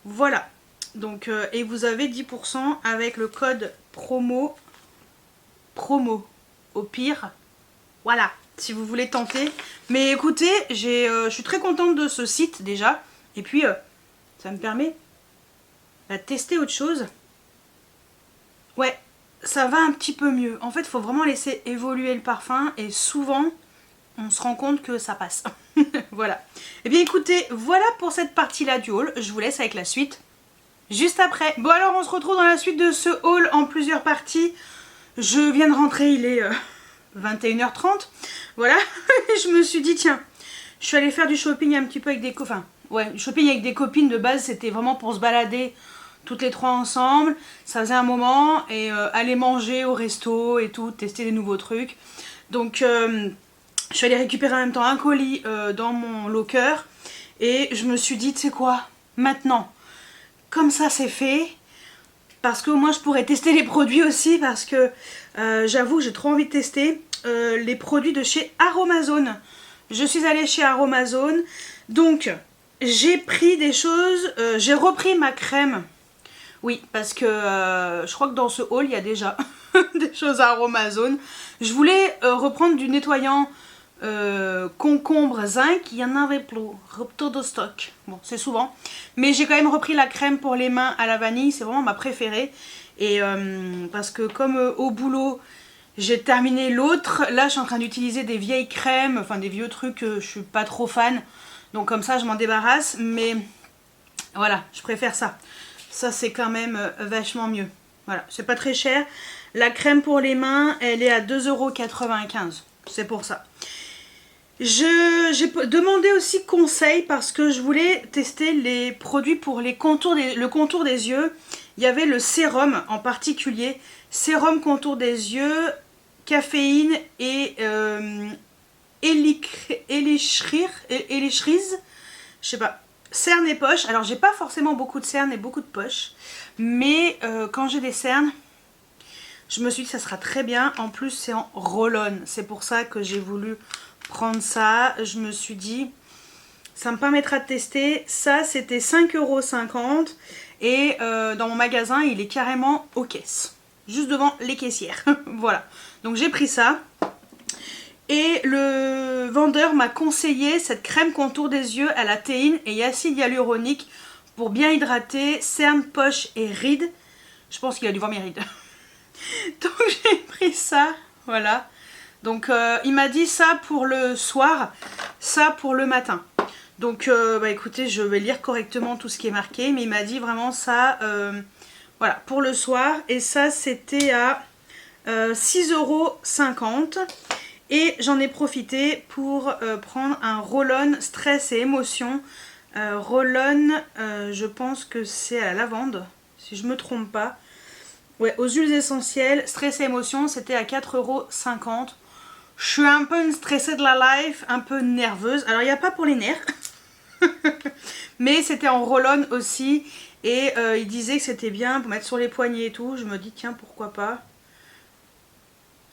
Voilà. Donc, et vous avez 10% avec le code promo au pire. Voilà, si vous voulez tenter. Mais écoutez, je suis très contente de ce site déjà. Et puis, ça me permet de tester autre chose. Ouais, ça va un petit peu mieux. En fait, il faut vraiment laisser évoluer le parfum. Et souvent, on se rend compte que ça passe. Voilà. Et bien écoutez, voilà pour cette partie-là du haul. Je vous laisse avec la suite juste après. Bon alors, on se retrouve dans la suite de ce haul en plusieurs parties. Je viens de rentrer, il est 21h30. Voilà. Je me suis dit, tiens, je suis allée faire du shopping un petit peu avec des copines. Enfin, ouais, du shopping avec des copines de base, c'était vraiment pour se balader toutes les 3 ensemble. Ça faisait un moment. Et aller manger au resto et tout, tester des nouveaux trucs. Donc, je suis allée récupérer en même temps un colis dans mon locker. Et je me suis dit, tu sais quoi, maintenant, comme ça c'est fait, parce que moi je pourrais tester les produits aussi, parce que j'avoue j'ai trop envie de tester les produits de chez Aromazone. Je suis allée chez Aromazone, donc j'ai pris des choses, j'ai repris ma crème. Oui, parce que je crois que dans ce haul il y a déjà des choses à Aromazone. Je voulais reprendre du nettoyant concombre zinc, il y en avait plus, rupture de stock. Bon, c'est souvent. Mais j'ai quand même repris la crème pour les mains à la vanille, c'est vraiment ma préférée. Et parce que comme au boulot, j'ai terminé l'autre, là je suis en train d'utiliser des vieilles crèmes, enfin des vieux trucs, je suis pas trop fan. Donc comme ça je m'en débarrasse, mais voilà, je préfère ça. Ça c'est quand même vachement mieux. Voilà, c'est pas très cher. La crème pour les mains, elle est à 2,95 €. C'est pour ça. J'ai demandé aussi conseil parce que je voulais tester les produits pour le contour des yeux. Il y avait le sérum en particulier. Sérum contour des yeux, caféine et élichrise. Je sais pas. Cernes et poches. Alors j'ai pas forcément beaucoup de cernes et beaucoup de poches. Mais quand j'ai des cernes, je me suis dit que ça sera très bien. En plus c'est en roll-on. C'est pour ça que j'ai voulu prendre ça. Je me suis dit ça me permettra de tester. Ça c'était 5,50 € et dans mon magasin il est carrément aux caisses, juste devant les caissières. Voilà, donc j'ai pris ça et le vendeur m'a conseillé cette crème contour des yeux à la théine et acide hyaluronique pour bien hydrater cernes, poches et rides. Je pense qu'il a dû voir mes rides. Donc j'ai pris ça, voilà. Donc il m'a dit ça pour le soir, ça pour le matin. Donc bah écoutez, je vais lire correctement tout ce qui est marqué, mais il m'a dit vraiment ça, voilà, pour le soir. Et ça c'était à 6,50 € et j'en ai profité pour prendre un roll-on stress et émotion. Roll-on, je pense que c'est à la lavande, si je me trompe pas. Ouais, aux huiles essentielles, stress et émotion, c'était à 4,50 €. Je suis un peu une stressée de la life, un peu nerveuse. Alors, il n'y a pas pour les nerfs. Mais c'était en roll-on aussi. Et il disait que c'était bien pour mettre sur les poignets et tout. Je me dis, tiens, pourquoi pas.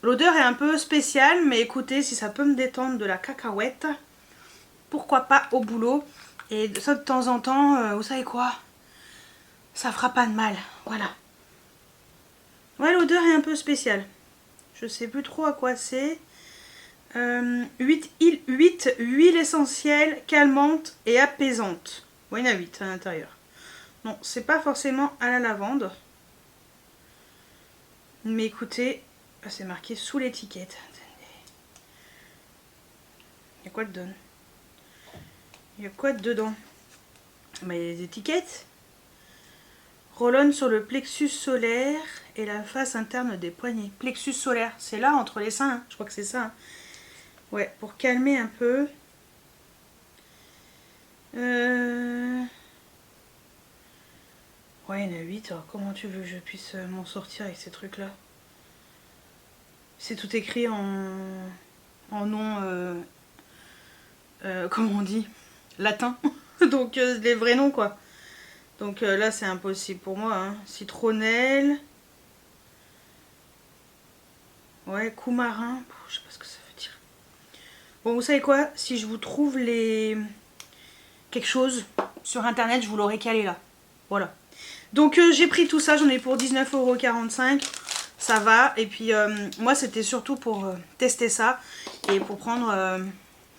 L'odeur est un peu spéciale, mais écoutez, si ça peut me détendre de la cacahuète, pourquoi pas au boulot. Et ça, de temps en temps, vous savez quoi? Ça fera pas de mal. Voilà. Ouais, l'odeur est un peu spéciale. Je sais plus trop à quoi c'est. 8 huiles essentielles, calmantes et apaisantes. Ouais, il y en a 8 à l'intérieur. Non, c'est pas forcément à la lavande. Mais écoutez, c'est marqué sous l'étiquette. Il y a quoi dedans? Il y a quoi dedans? Bah, il y a les étiquettes. Roll-on sur le plexus solaire et la face interne des poignets. Plexus solaire, c'est là entre les seins, hein. Je crois que c'est ça. Hein. Ouais, pour calmer un peu. Ouais, il y en a 8. Alors comment tu veux que je puisse m'en sortir avec ces trucs-là? C'est tout écrit en nom... comment on dit? Latin. Donc les vrais noms, quoi. Donc là, c'est impossible pour moi. Hein. Citronnelle. Ouais, coumarin. Je sais pas ce que ça veut dire. Bon, vous savez quoi? Si je vous trouve quelque chose sur internet, je vous l'aurai calé là. Voilà. Donc j'ai pris tout ça, j'en ai pour 19,45 €. Ça va. Et puis moi, c'était surtout pour tester ça. Et pour prendre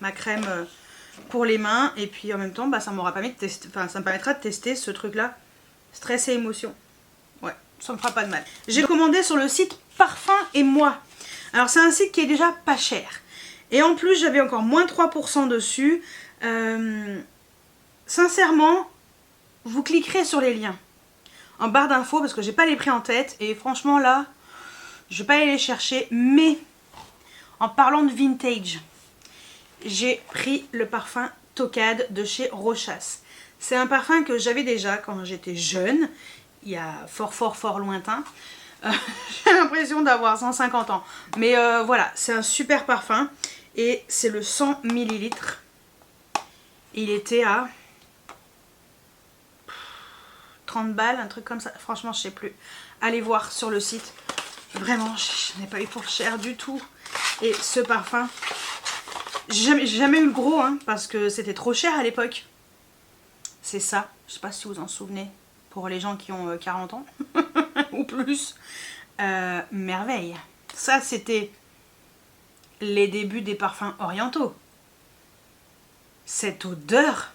ma crème pour les mains. Et puis en même temps, bah, ça m'aura permis de tester. Enfin, ça me permettra de tester ce truc-là. Stress et émotion. Ouais, ça me fera pas de mal. J'ai commandé sur le site Parfum et Moi. Alors c'est un site qui est déjà pas cher. Et en plus, j'avais encore moins 3% dessus. Sincèrement, vous cliquerez sur les liens en barre d'infos parce que j'ai pas les prix en tête. Et franchement là, je vais pas aller les chercher. Mais en parlant de vintage, j'ai pris le parfum Tocade de chez Rochas. C'est un parfum que j'avais déjà quand j'étais jeune, il y a fort lointain. J'ai l'impression d'avoir 150 ans. Mais voilà, c'est un super parfum. Et c'est le 100 ml. Il était à 30 balles, un truc comme ça. Franchement, je sais plus. Allez voir sur le site. Vraiment, je n'ai pas eu pour cher du tout. Et ce parfum, j'ai jamais eu le gros, hein, parce que c'était trop cher à l'époque. C'est ça, je sais pas si vous en souvenez, pour les gens qui ont 40 ans ou plus. Merveille. Ça, c'était les débuts des parfums orientaux. Cette odeur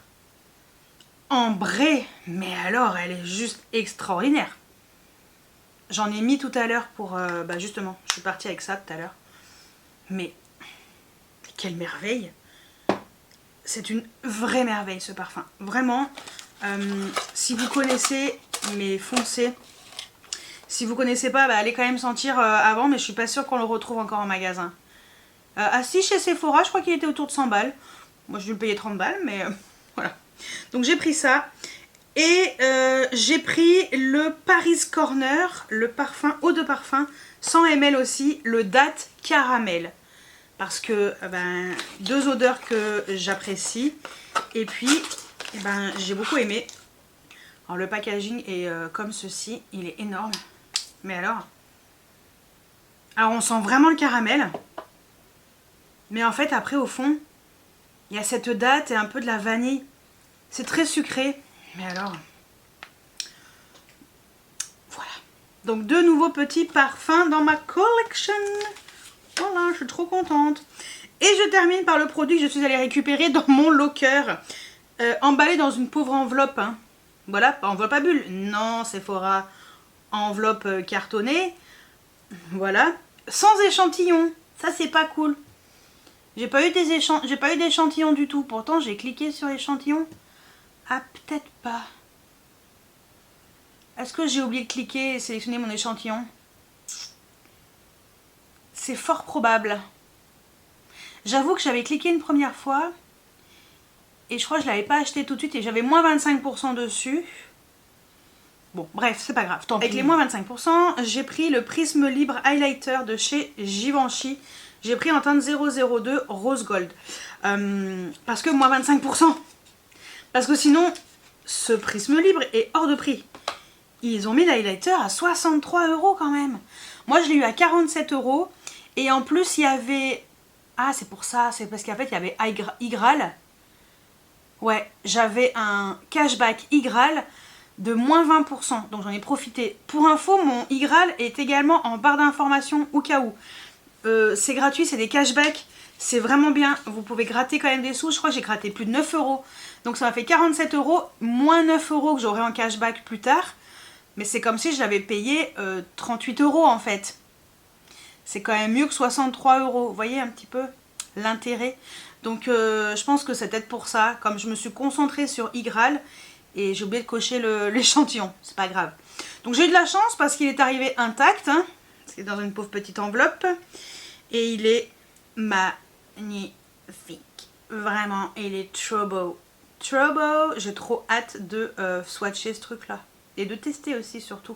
ambrée, mais alors elle est juste extraordinaire. J'en ai mis tout à l'heure pour... bah justement, je suis partie avec ça tout à l'heure. Mais quelle merveille! C'est une vraie merveille ce parfum. Vraiment, si vous connaissez, mais foncez. Si vous connaissez pas, bah, allez quand même sentir avant, mais je suis pas sûre qu'on le retrouve encore en magasin. Ah si, chez Sephora, je crois qu'il était autour de 100 balles. Moi, je vais le payer 30 balles, mais voilà. Donc j'ai pris ça. Et j'ai pris le Paris Corner, le parfum, eau de parfum, 100 ml aussi, le Date Caramel. Parce que ben, deux odeurs que j'apprécie. Et puis, ben, j'ai beaucoup aimé. Alors le packaging est comme ceci, il est énorme. Mais alors on sent vraiment le caramel. Mais en fait après au fond, il y a cette date et un peu de la vanille. C'est très sucré. Mais alors, voilà. Donc deux nouveaux petits parfums dans ma collection. Voilà, je suis trop contente. Et je termine par le produit que je suis allée récupérer dans mon locker. Emballé dans une pauvre enveloppe. Hein. Voilà, pas enveloppe à bulles. Non, Sephora. Enveloppe cartonnée. Voilà. Sans échantillon. Ça, c'est pas cool. J'ai pas eu d'échantillon du tout. Pourtant, j'ai cliqué sur échantillon. Ah, peut-être pas. Est-ce que j'ai oublié de cliquer et sélectionner mon échantillon? C'est fort probable. J'avoue que j'avais cliqué une première fois. Et je crois que je ne l'avais pas acheté tout de suite. Et j'avais moins 25% dessus. Bon, bref, c'est pas grave. Tant pis. Avec les moins 25%, j'ai pris le Prisme Libre Highlighter de chez Givenchy. J'ai pris en teinte 002 Rose Gold. Parce que moins 25%. Parce que sinon, ce Prisme Libre est hors de prix. Ils ont mis l'highlighter à 63 € quand même. Moi, je l'ai eu à 47 €. Et en plus, il y avait... Ah, c'est pour ça. C'est parce qu'en fait, il y avait Igral. Ouais, j'avais un cashback Igral de moins 20%. Donc, j'en ai profité. Pour info, mon Igral est également en barre d'information au cas où. C'est gratuit, c'est des cashbacks. C'est vraiment bien. Vous pouvez gratter quand même des sous. Je crois que j'ai gratté plus de 9 €. Donc, ça m'a fait 47 €, moins 9 € que j'aurai en cashback plus tard. Mais c'est comme si je l'avais payé 38 € en fait. C'est quand même mieux que 63 €. Vous voyez un petit peu l'intérêt. Donc je pense que c'est peut-être pour ça. Comme je me suis concentrée sur Igral et j'ai oublié de cocher l'échantillon. C'est pas grave. Donc j'ai eu de la chance parce qu'il est arrivé intact. Hein. C'est dans une pauvre petite enveloppe. Et il est magnifique. Vraiment, il est trop beau. Trop beau. J'ai trop hâte de swatcher ce truc là. Et de tester aussi surtout.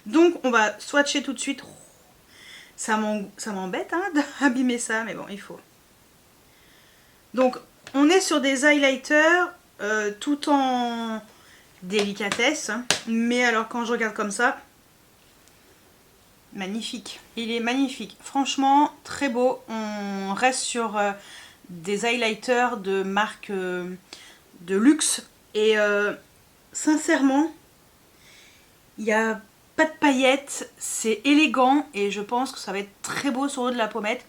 Donc on va swatcher tout de suite. Ça m'embête hein, d'abîmer ça, mais bon, il faut. Donc on est sur des highlighters tout en délicatesse. Hein, mais alors quand je regarde comme ça, magnifique. Il est magnifique. Franchement, très beau. On reste sur des highlighters de marque de luxe. Et sincèrement, il n'y a pas de paillettes, c'est élégant et je pense que ça va être très beau sur le haut de la pommette.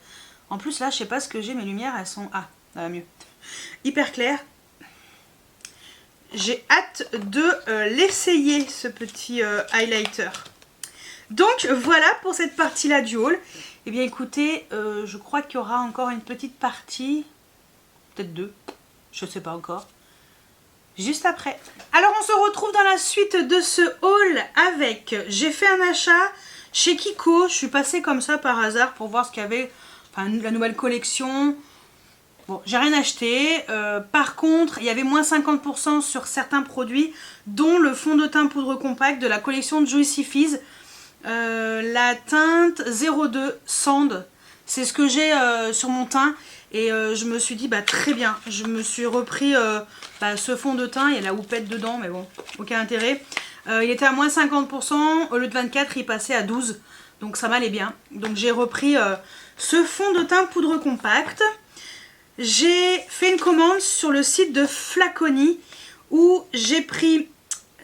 En plus là, je sais pas ce que j'ai, mes lumières elles sont... Ah, ça va mieux. Hyper clair. J'ai hâte de l'essayer ce petit highlighter. Donc voilà pour cette partie là du haul. Et bien écoutez, je crois qu'il y aura encore une petite partie, peut-être deux, je sais pas encore. Juste après. Alors on se retrouve dans la suite de ce haul avec... J'ai fait un achat chez Kiko. Je suis passée comme ça par hasard pour voir ce qu'il y avait. Enfin la nouvelle collection. Bon, j'ai rien acheté. Par contre, il y avait moins 50% sur certains produits, dont le fond de teint poudre compact de la collection Juicy Fizz. La teinte 02 Sand. C'est ce que j'ai sur mon teint. Et je me suis dit, bah très bien. Je me suis repris ce fond de teint. Il y a la houppette dedans, mais bon, aucun intérêt. Il était à moins 50%. Au lieu de 24, il passait à 12. Donc ça m'allait bien. Donc j'ai repris ce fond de teint poudre compact. J'ai fait une commande sur le site de Flaconi où j'ai pris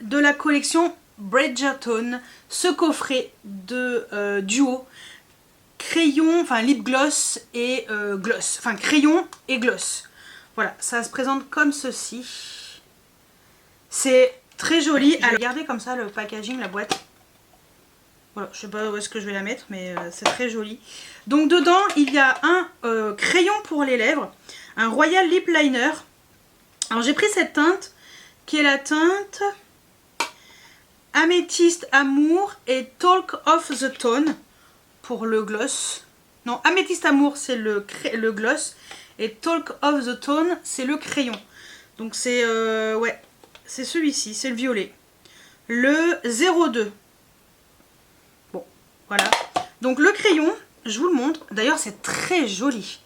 de la collection Bridgerton ce coffret de duo crayon, enfin lip gloss et gloss, enfin crayon et gloss. Voilà, ça se présente comme ceci. C'est très joli. Alors, regardez comme ça le packaging, la boîte. Voilà, je sais pas où est-ce que je vais la mettre, mais c'est très joli. Donc dedans, il y a un crayon pour les lèvres, un Royal Lip Liner. Alors j'ai pris cette teinte, qui est la teinte Améthyste Amour et Talk of the Tone pour le gloss. Non, Améthyste Amour c'est le gloss et Talk of the Tone c'est le crayon. Donc c'est ouais, c'est celui-ci, c'est le violet. Le 02. Bon, voilà. Donc le crayon, je vous le montre. D'ailleurs c'est très joli.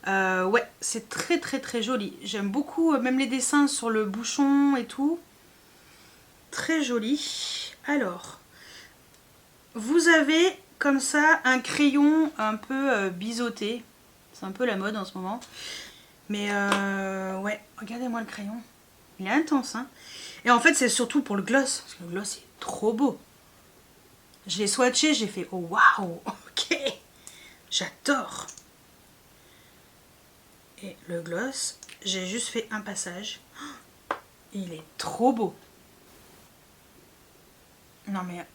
Ouais, c'est très joli. J'aime beaucoup même les dessins sur le bouchon et tout. Très joli. Alors, vous avez comme ça un crayon un peu biseauté. C'est un peu la mode en ce moment. Mais ouais, regardez-moi le crayon. Il est intense, hein. Et en fait, c'est surtout pour le gloss. Parce que le gloss est trop beau. Je l'ai swatché, j'ai fait oh waouh, ok. J'adore. Et le gloss, j'ai juste fait un passage. Il est trop beau. Non mais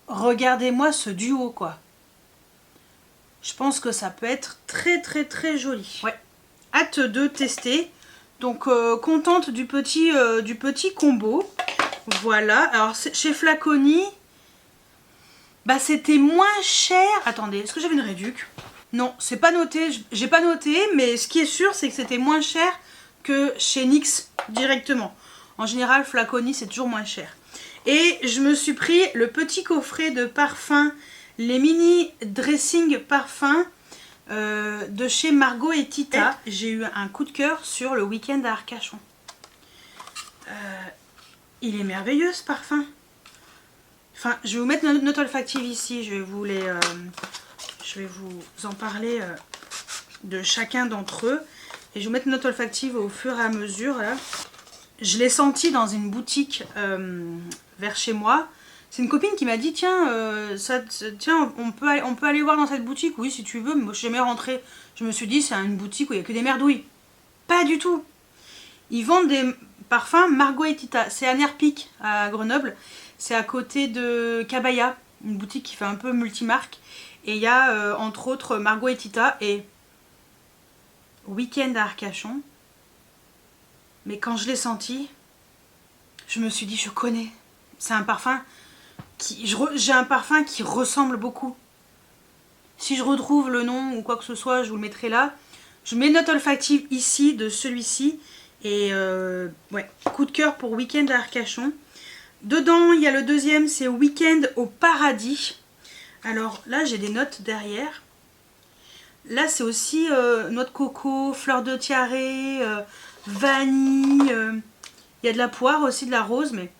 regardez-moi ce duo quoi. Je pense que ça peut être très joli. Ouais. Hâte de tester. Donc contente du petit combo. Voilà. Alors chez Flaconi, bah c'était moins cher. Attendez, est-ce que j'avais une réduc? Non, c'est pas noté. J'ai pas noté, mais ce qui est sûr, c'est que c'était moins cher que chez NYX directement. En général, Flaconi c'est toujours moins cher. Et je me suis pris le petit coffret de parfums, les mini dressing parfums de chez Margot et Tita. J'ai eu un coup de cœur sur le week-end à Arcachon. Il est merveilleux ce parfum. Enfin, je vais vous mettre notre note olfactive ici. Je vais vous en parler de chacun d'entre eux. Et je vais vous mettre une note olfactive au fur et à mesure. Là. Je l'ai senti dans une boutique vers chez moi. C'est une copine qui m'a dit tiens, on peut aller voir dans cette boutique. Oui, si tu veux, mais moi je suis jamais rentrée. Je me suis dit c'est une boutique où il n'y a que des merdouilles. Pas du tout. Ils vendent des parfums Margot et Tita. C'est à Nerpic à Grenoble. C'est à côté de Cabaya, une boutique qui fait un peu multimarque. Et il y a entre autres Margot et Tita et Week-end à Arcachon. Mais quand je l'ai senti, je me suis dit je connais. C'est un parfum j'ai un parfum qui ressemble beaucoup. Si je retrouve le nom ou quoi que ce soit, je vous le mettrai là. Je mets une note olfactive ici de celui-ci. Et ouais, coup de cœur pour Week-end à Arcachon. Dedans, il y a le deuxième, c'est Week-end au paradis. Alors là, j'ai des notes derrière. Là, c'est aussi noix de coco, fleur de tiare, vanille. Il y a de la poire aussi, de la rose, mais...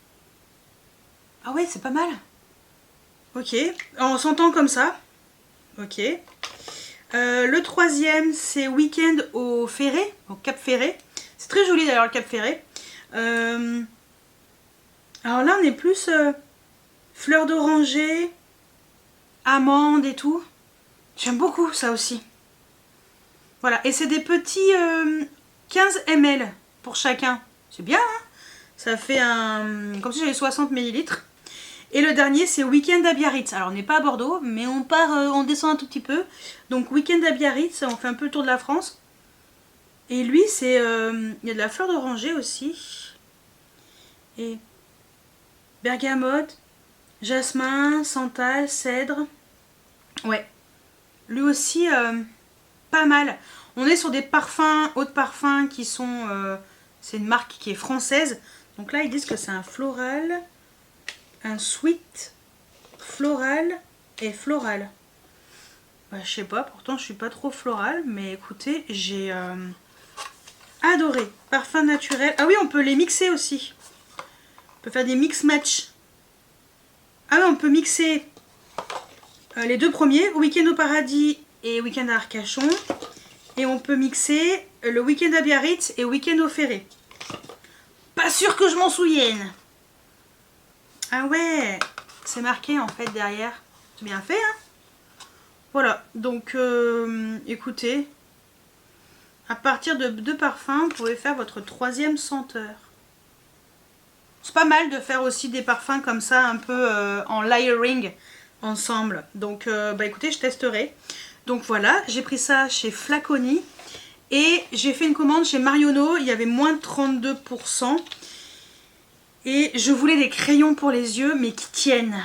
Ah ouais, c'est pas mal. Ok, en sentant comme ça. Ok. Le troisième, c'est Week-end au Ferré, au Cap Ferré. C'est très joli d'ailleurs, le Cap Ferré. Alors là, on est plus fleur d'oranger, amande et tout. J'aime beaucoup ça aussi. Voilà, et c'est des petits 15 ml pour chacun. C'est bien, hein? Ça fait comme si j'avais 60 ml. Et le dernier, c'est Week-end à Biarritz. Alors, on n'est pas à Bordeaux, mais on descend un tout petit peu. Donc, Week-end à Biarritz, on fait un peu le tour de la France. Et lui, c'est... il y a de la fleur d'oranger aussi. Et bergamote, jasmin, santal, cèdre. Ouais. Lui aussi, pas mal. On est sur des parfums, eau de parfum qui sont... c'est une marque qui est française. Donc là, ils disent que c'est un floral, un sweet, floral et floral. Bah, je sais pas, pourtant je suis pas trop floral, mais écoutez, j'ai adoré. Parfum naturel. Ah oui, on peut les mixer aussi. On peut faire des mix-match. Ah oui, on peut mixer les deux premiers, Week-end au paradis et Week-end à Arcachon. Et on peut mixer le Week-end à Biarritz et Week-end au Ferré. Pas sûr que je m'en souvienne. Ah ouais, c'est marqué en fait derrière. C'est bien fait, hein? Voilà, donc écoutez, à partir de 2 parfums, vous pouvez faire votre 3e senteur. C'est pas mal de faire aussi des parfums comme ça, un peu en layering ensemble. Donc bah écoutez, je testerai. Donc voilà, j'ai pris ça chez Flaconi. Et j'ai fait une commande chez Marionneau, il y avait moins de 32%. Et je voulais des crayons pour les yeux, mais qui tiennent,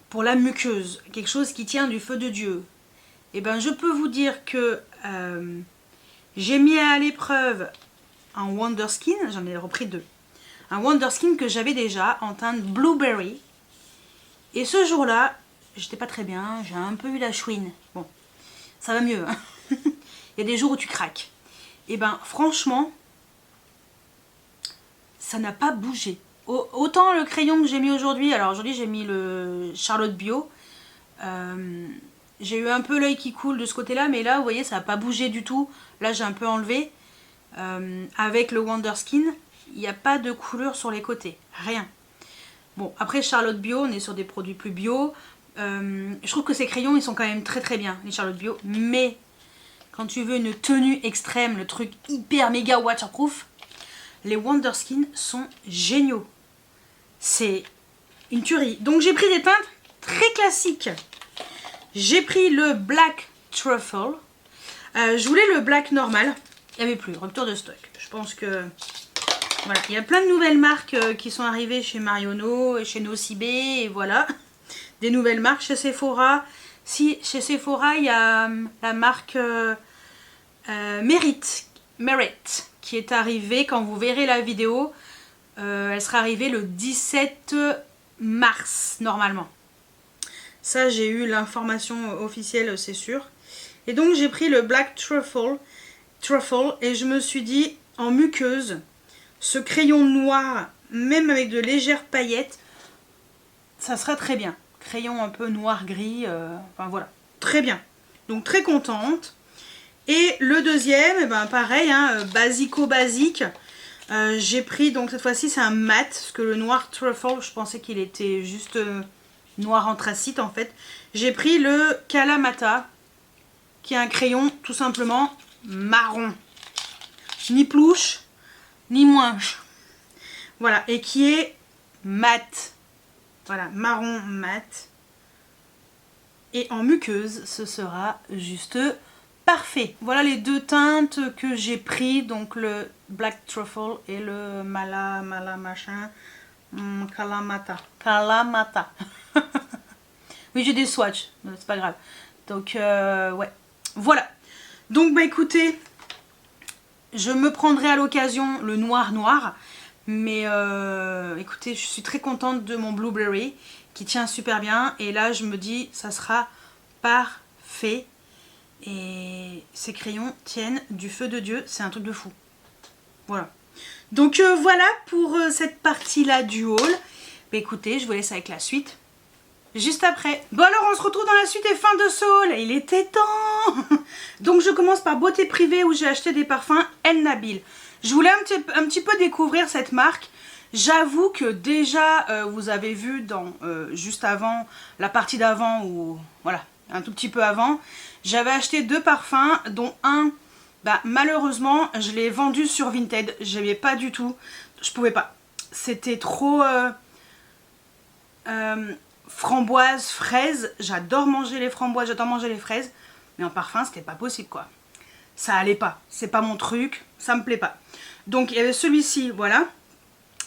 pour la muqueuse. Quelque chose qui tient du feu de Dieu. Et ben je peux vous dire que j'ai mis à l'épreuve un Wonderskin, j'en ai repris 2. Un Wonderskin que j'avais déjà en teinte blueberry. Et ce jour-là, j'étais pas très bien, j'ai un peu eu la chouine. Bon, ça va mieux, hein. Il y a des jours où tu craques. Et ben franchement, ça n'a pas bougé. Autant le crayon que j'ai mis aujourd'hui, alors aujourd'hui j'ai mis le Charlotte Bio. J'ai eu un peu l'œil qui coule de ce côté-là, mais là vous voyez ça n'a pas bougé du tout. Là j'ai un peu enlevé. Avec le Wonderskin, il n'y a pas de couleur sur les côtés, rien. Bon, après Charlotte Bio, on est sur des produits plus bio. Je trouve que ces crayons ils sont quand même très très bien, les Charlotte Bio, mais quand tu veux une tenue extrême, le truc hyper méga waterproof, les Wonderskin sont géniaux. C'est une tuerie. Donc j'ai pris des teintes très classiques. J'ai pris le Black Truffle. Je voulais le Black normal. Il n'y avait plus, rupture de stock. Je pense que... Voilà, il y a plein de nouvelles marques qui sont arrivées chez Marionneau, chez Nocibé, et voilà. Des nouvelles marques chez Sephora. Si, chez Sephora, il y a la marque Merit, qui est arrivée, quand vous verrez la vidéo, elle sera arrivée le 17 mars normalement. Ça, j'ai eu l'information officielle, c'est sûr. Et donc j'ai pris le Black Truffle et je me suis dit, en muqueuse, ce crayon noir, même avec de légères paillettes, ça serait très bien. Crayon un peu noir-gris, enfin voilà, très bien. Donc très contente. Et le deuxième, eh ben, pareil, hein, basico-basique. J'ai pris, donc cette fois-ci c'est un mat, parce que le noir truffle, je pensais qu'il était juste noir anthracite en fait. J'ai pris le Kalamata, qui est un crayon tout simplement marron. Ni plouche, ni moinche. Voilà, et qui est mat. Voilà, marron mat. Et en muqueuse, ce sera juste parfait. Voilà les deux teintes que j'ai pris, donc le Black Truffle et le Mala machin, Kalamata. Kalamata. Oui, j'ai des swatchs, c'est pas grave. Donc, ouais. Voilà. Donc, bah écoutez, je me prendrai à l'occasion le noir. Mais écoutez, je suis très contente de mon Blueberry qui tient super bien. Et là, je me dis, ça sera parfait. Et ces crayons tiennent du feu de Dieu. C'est un truc de fou. Voilà. Donc voilà pour cette partie-là du haul. Bah, écoutez, je vous laisse avec la suite juste après. Bon alors, on se retrouve dans la suite et fin de ce haul. Il était temps. Donc je commence par Beauté Privée où j'ai acheté des parfums El Nabil. Je voulais un petit peu découvrir cette marque. J'avoue que déjà, vous avez vu dans juste avant, la partie d'avant, ou voilà, un tout petit peu avant, j'avais acheté 2 parfums, dont un, bah, malheureusement, je l'ai vendu sur Vinted. J'aimais pas du tout, je pouvais pas. C'était trop framboise, fraise. J'adore manger les framboises, j'adore manger les fraises, mais en parfum, c'était pas possible quoi. Ça allait pas, c'est pas mon truc, ça me plaît pas. Donc il y avait celui-ci, voilà.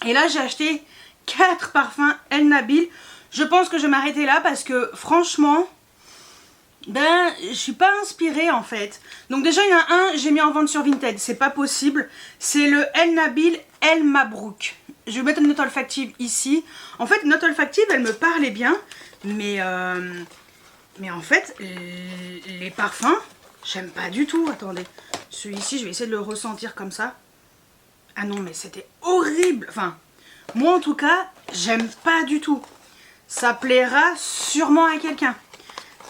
Et là j'ai acheté 4 parfums El Nabil. Je pense que je vais m'arrêter là parce que franchement, ben je suis pas inspirée en fait. Donc déjà il y en a un, j'ai mis en vente sur Vinted, c'est pas possible. C'est le El Nabil El Mabrouk. Je vais mettre une note olfactive ici. En fait, une note olfactive, elle me parlait bien, mais en fait, les parfums, j'aime pas du tout. Attendez, celui-ci, je vais essayer de le ressentir comme ça. Ah non, mais c'était horrible. Enfin, moi en tout cas, j'aime pas du tout. Ça plaira sûrement à quelqu'un,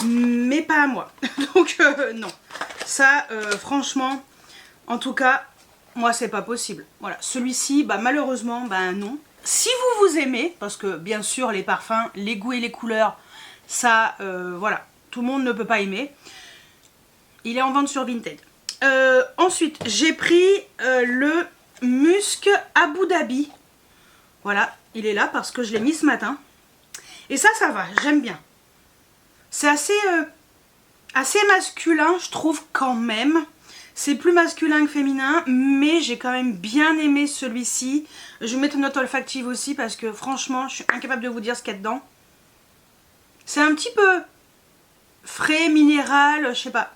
mais pas à moi. Donc non, ça, franchement, en tout cas, moi c'est pas possible. Voilà, celui-ci, bah malheureusement, bah non. Si vous aimez, parce que bien sûr les parfums, les goûts et les couleurs, ça, voilà, tout le monde ne peut pas aimer. Il est en vente sur Vinted. Ensuite, j'ai pris le Musc Abu Dhabi. Voilà, il est là parce que je l'ai mis ce matin. Et ça va, j'aime bien. C'est assez masculin, je trouve quand même. C'est plus masculin que féminin, mais j'ai quand même bien aimé celui-ci. Je vais mettre une note olfactive aussi parce que franchement, je suis incapable de vous dire ce qu'il y a dedans. C'est un petit peu frais, minéral, je sais pas.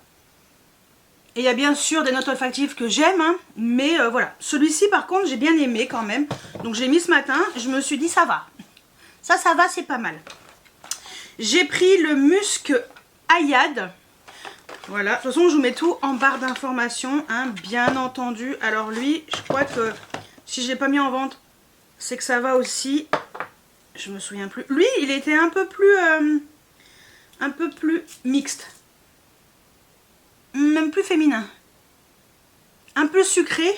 Et il y a bien sûr des notes olfactives que j'aime, hein, mais voilà. Celui-ci par contre, j'ai bien aimé quand même. Donc je l'ai mis ce matin, je me suis dit ça va. Ça va, c'est pas mal. J'ai pris le Musc Ayad. Voilà, de toute façon je vous mets tout en barre d'informations, hein, bien entendu. Alors lui, je crois que si je l'ai pas mis en vente, c'est que ça va aussi. Je me souviens plus. Lui, il était un peu plus mixte. Même plus féminin. Un peu sucré.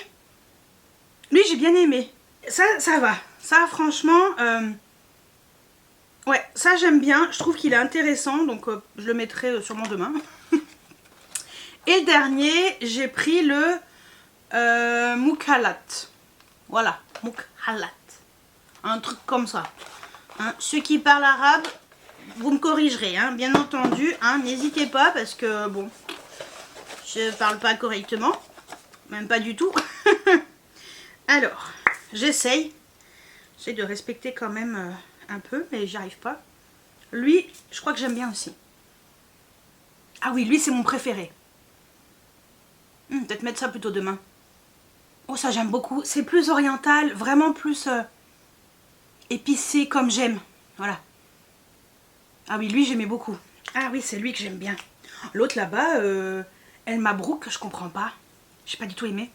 Lui, j'ai bien aimé. Ça va. Ça, franchement, ouais, ça j'aime bien. Je trouve qu'il est intéressant, donc je le mettrai sûrement demain. Et le dernier, j'ai pris le Moukalat. Voilà, Moukalat. Un truc comme ça. Hein, ceux qui parlent arabe, vous me corrigerez, hein, bien entendu. Hein, n'hésitez pas parce que, bon, je parle pas correctement. Même pas du tout. Alors, j'essaye. J'essaie de respecter quand même un peu, mais j'y arrive pas. Lui, je crois que j'aime bien aussi. Ah oui, lui c'est mon préféré. Peut-être mettre ça plutôt demain. Oh, ça j'aime beaucoup. C'est plus oriental, vraiment plus épicé comme j'aime. Voilà. Ah oui, lui j'aimais beaucoup. Ah oui, c'est lui que j'aime bien. L'autre là-bas, El Mabrouk, je comprends pas. J'ai pas du tout aimé.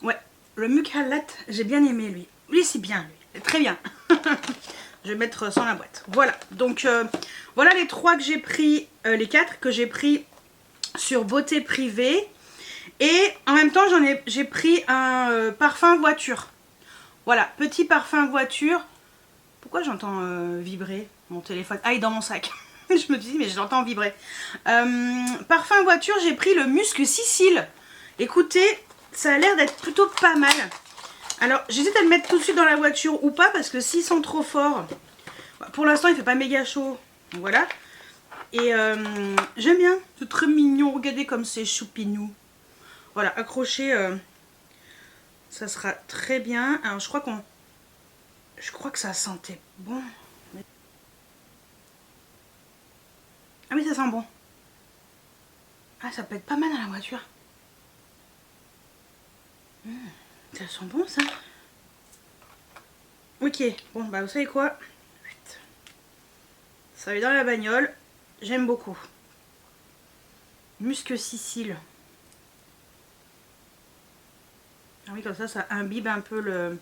Ouais, le Mukhallat, j'ai bien aimé lui. Lui c'est bien, lui. Très bien. Je vais mettre sans la boîte. Voilà, donc voilà les 3 que j'ai pris, les 4 que j'ai pris sur Beauté Privée. Et en même temps, j'ai pris un parfum voiture. Voilà, petit parfum voiture. Pourquoi j'entends vibrer mon téléphone? Ah, il est dans mon sac. Je me dis, mais je l'entends vibrer. Parfum voiture, j'ai pris le Musc Sicile. Écoutez, ça a l'air d'être plutôt pas mal. Alors, j'hésite à le mettre tout de suite dans la voiture ou pas, parce que s'ils sont trop forts, pour l'instant, il fait pas méga chaud. Donc, voilà. Et j'aime bien. C'est très mignon. Regardez comme c'est choupinou. Voilà, accroché, ça sera très bien. Alors, je crois que ça sentait bon. Ah oui, ça sent bon. Ah, ça peut être pas mal dans la voiture. Ça sent bon, ça. Ok, bon, bah vous savez quoi? Ça va dans la bagnole. J'aime beaucoup. Musc Sicile. Ah oui, comme ça imbibe un peu le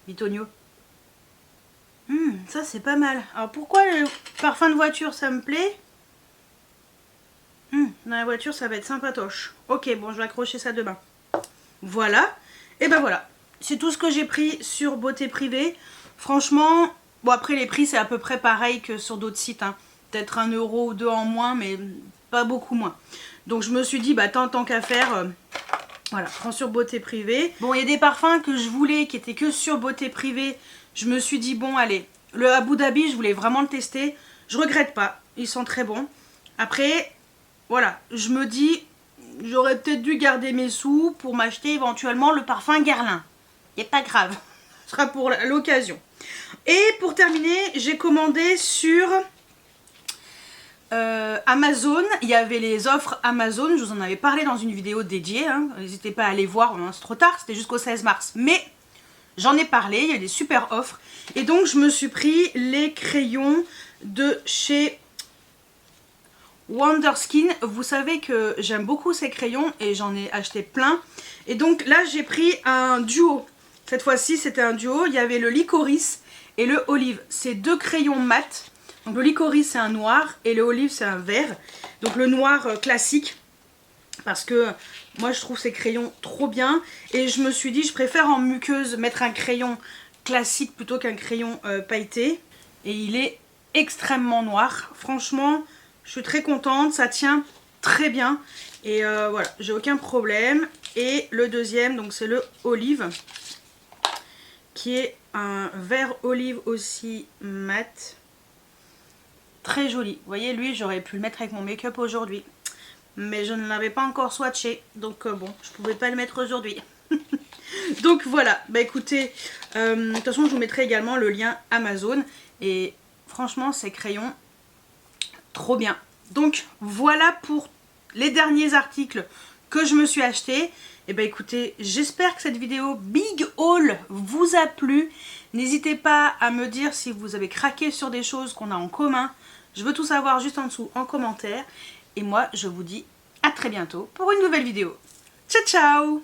bitonio. Ça, c'est pas mal. Alors, pourquoi le parfum de voiture, ça me plaît? Dans la voiture, ça va être sympatoche. Ok, bon, je vais accrocher ça demain. Voilà. Et ben voilà. C'est tout ce que j'ai pris sur Beauté Privée. Franchement, bon, après, les prix, c'est à peu près pareil que sur d'autres sites. Hein. Peut-être 1 euro ou 2 en moins, mais pas beaucoup moins. Donc, je me suis dit, bah, tant qu'à faire... voilà, prends sur Beauté Privée. Bon, il y a des parfums que je voulais qui étaient que sur Beauté Privée. Je me suis dit, bon, allez, le Abu Dhabi, je voulais vraiment le tester. Je regrette pas, ils sont très bons. Après, voilà, je me dis, j'aurais peut-être dû garder mes sous pour m'acheter éventuellement le parfum Guerlain. Il n'est pas grave, ce sera pour l'occasion. Et pour terminer, j'ai commandé sur... Amazon, il y avait les offres Amazon, je vous en avais parlé dans une vidéo dédiée, hein. N'hésitez pas à aller voir, c'est trop tard, c'était jusqu'au 16 mars, mais j'en ai parlé, il y a des super offres, et donc je me suis pris les crayons de chez Wonderskin. Vous savez que j'aime beaucoup ces crayons et j'en ai acheté plein, et donc là j'ai pris un duo, cette fois-ci c'était un duo, il y avait le licorice et le olive, c'est 2 crayons mat. Donc le licorice c'est un noir et le olive c'est un vert. Donc le noir classique, parce que moi je trouve ces crayons trop bien. Et je me suis dit je préfère en muqueuse mettre un crayon classique plutôt qu'un crayon pailleté. Et il est extrêmement noir. Franchement je suis très contente, ça tient très bien. Et voilà, j'ai aucun problème. Et le deuxième donc c'est le olive, qui est un vert olive aussi mat. Très joli. Vous voyez, lui, j'aurais pu le mettre avec mon make-up aujourd'hui. Mais je ne l'avais pas encore swatché. Donc, bon, je pouvais pas le mettre aujourd'hui. Donc, voilà. Bah, écoutez, de toute façon, je vous mettrai également le lien Amazon. Et franchement, ces crayons, trop bien. Donc, voilà pour les derniers articles que je me suis acheté. Et bah, écoutez, j'espère que cette vidéo Big Haul vous a plu. N'hésitez pas à me dire si vous avez craqué sur des choses qu'on a en commun. Je veux tout savoir juste en dessous en commentaire. Et moi, je vous dis à très bientôt pour une nouvelle vidéo. Ciao, ciao!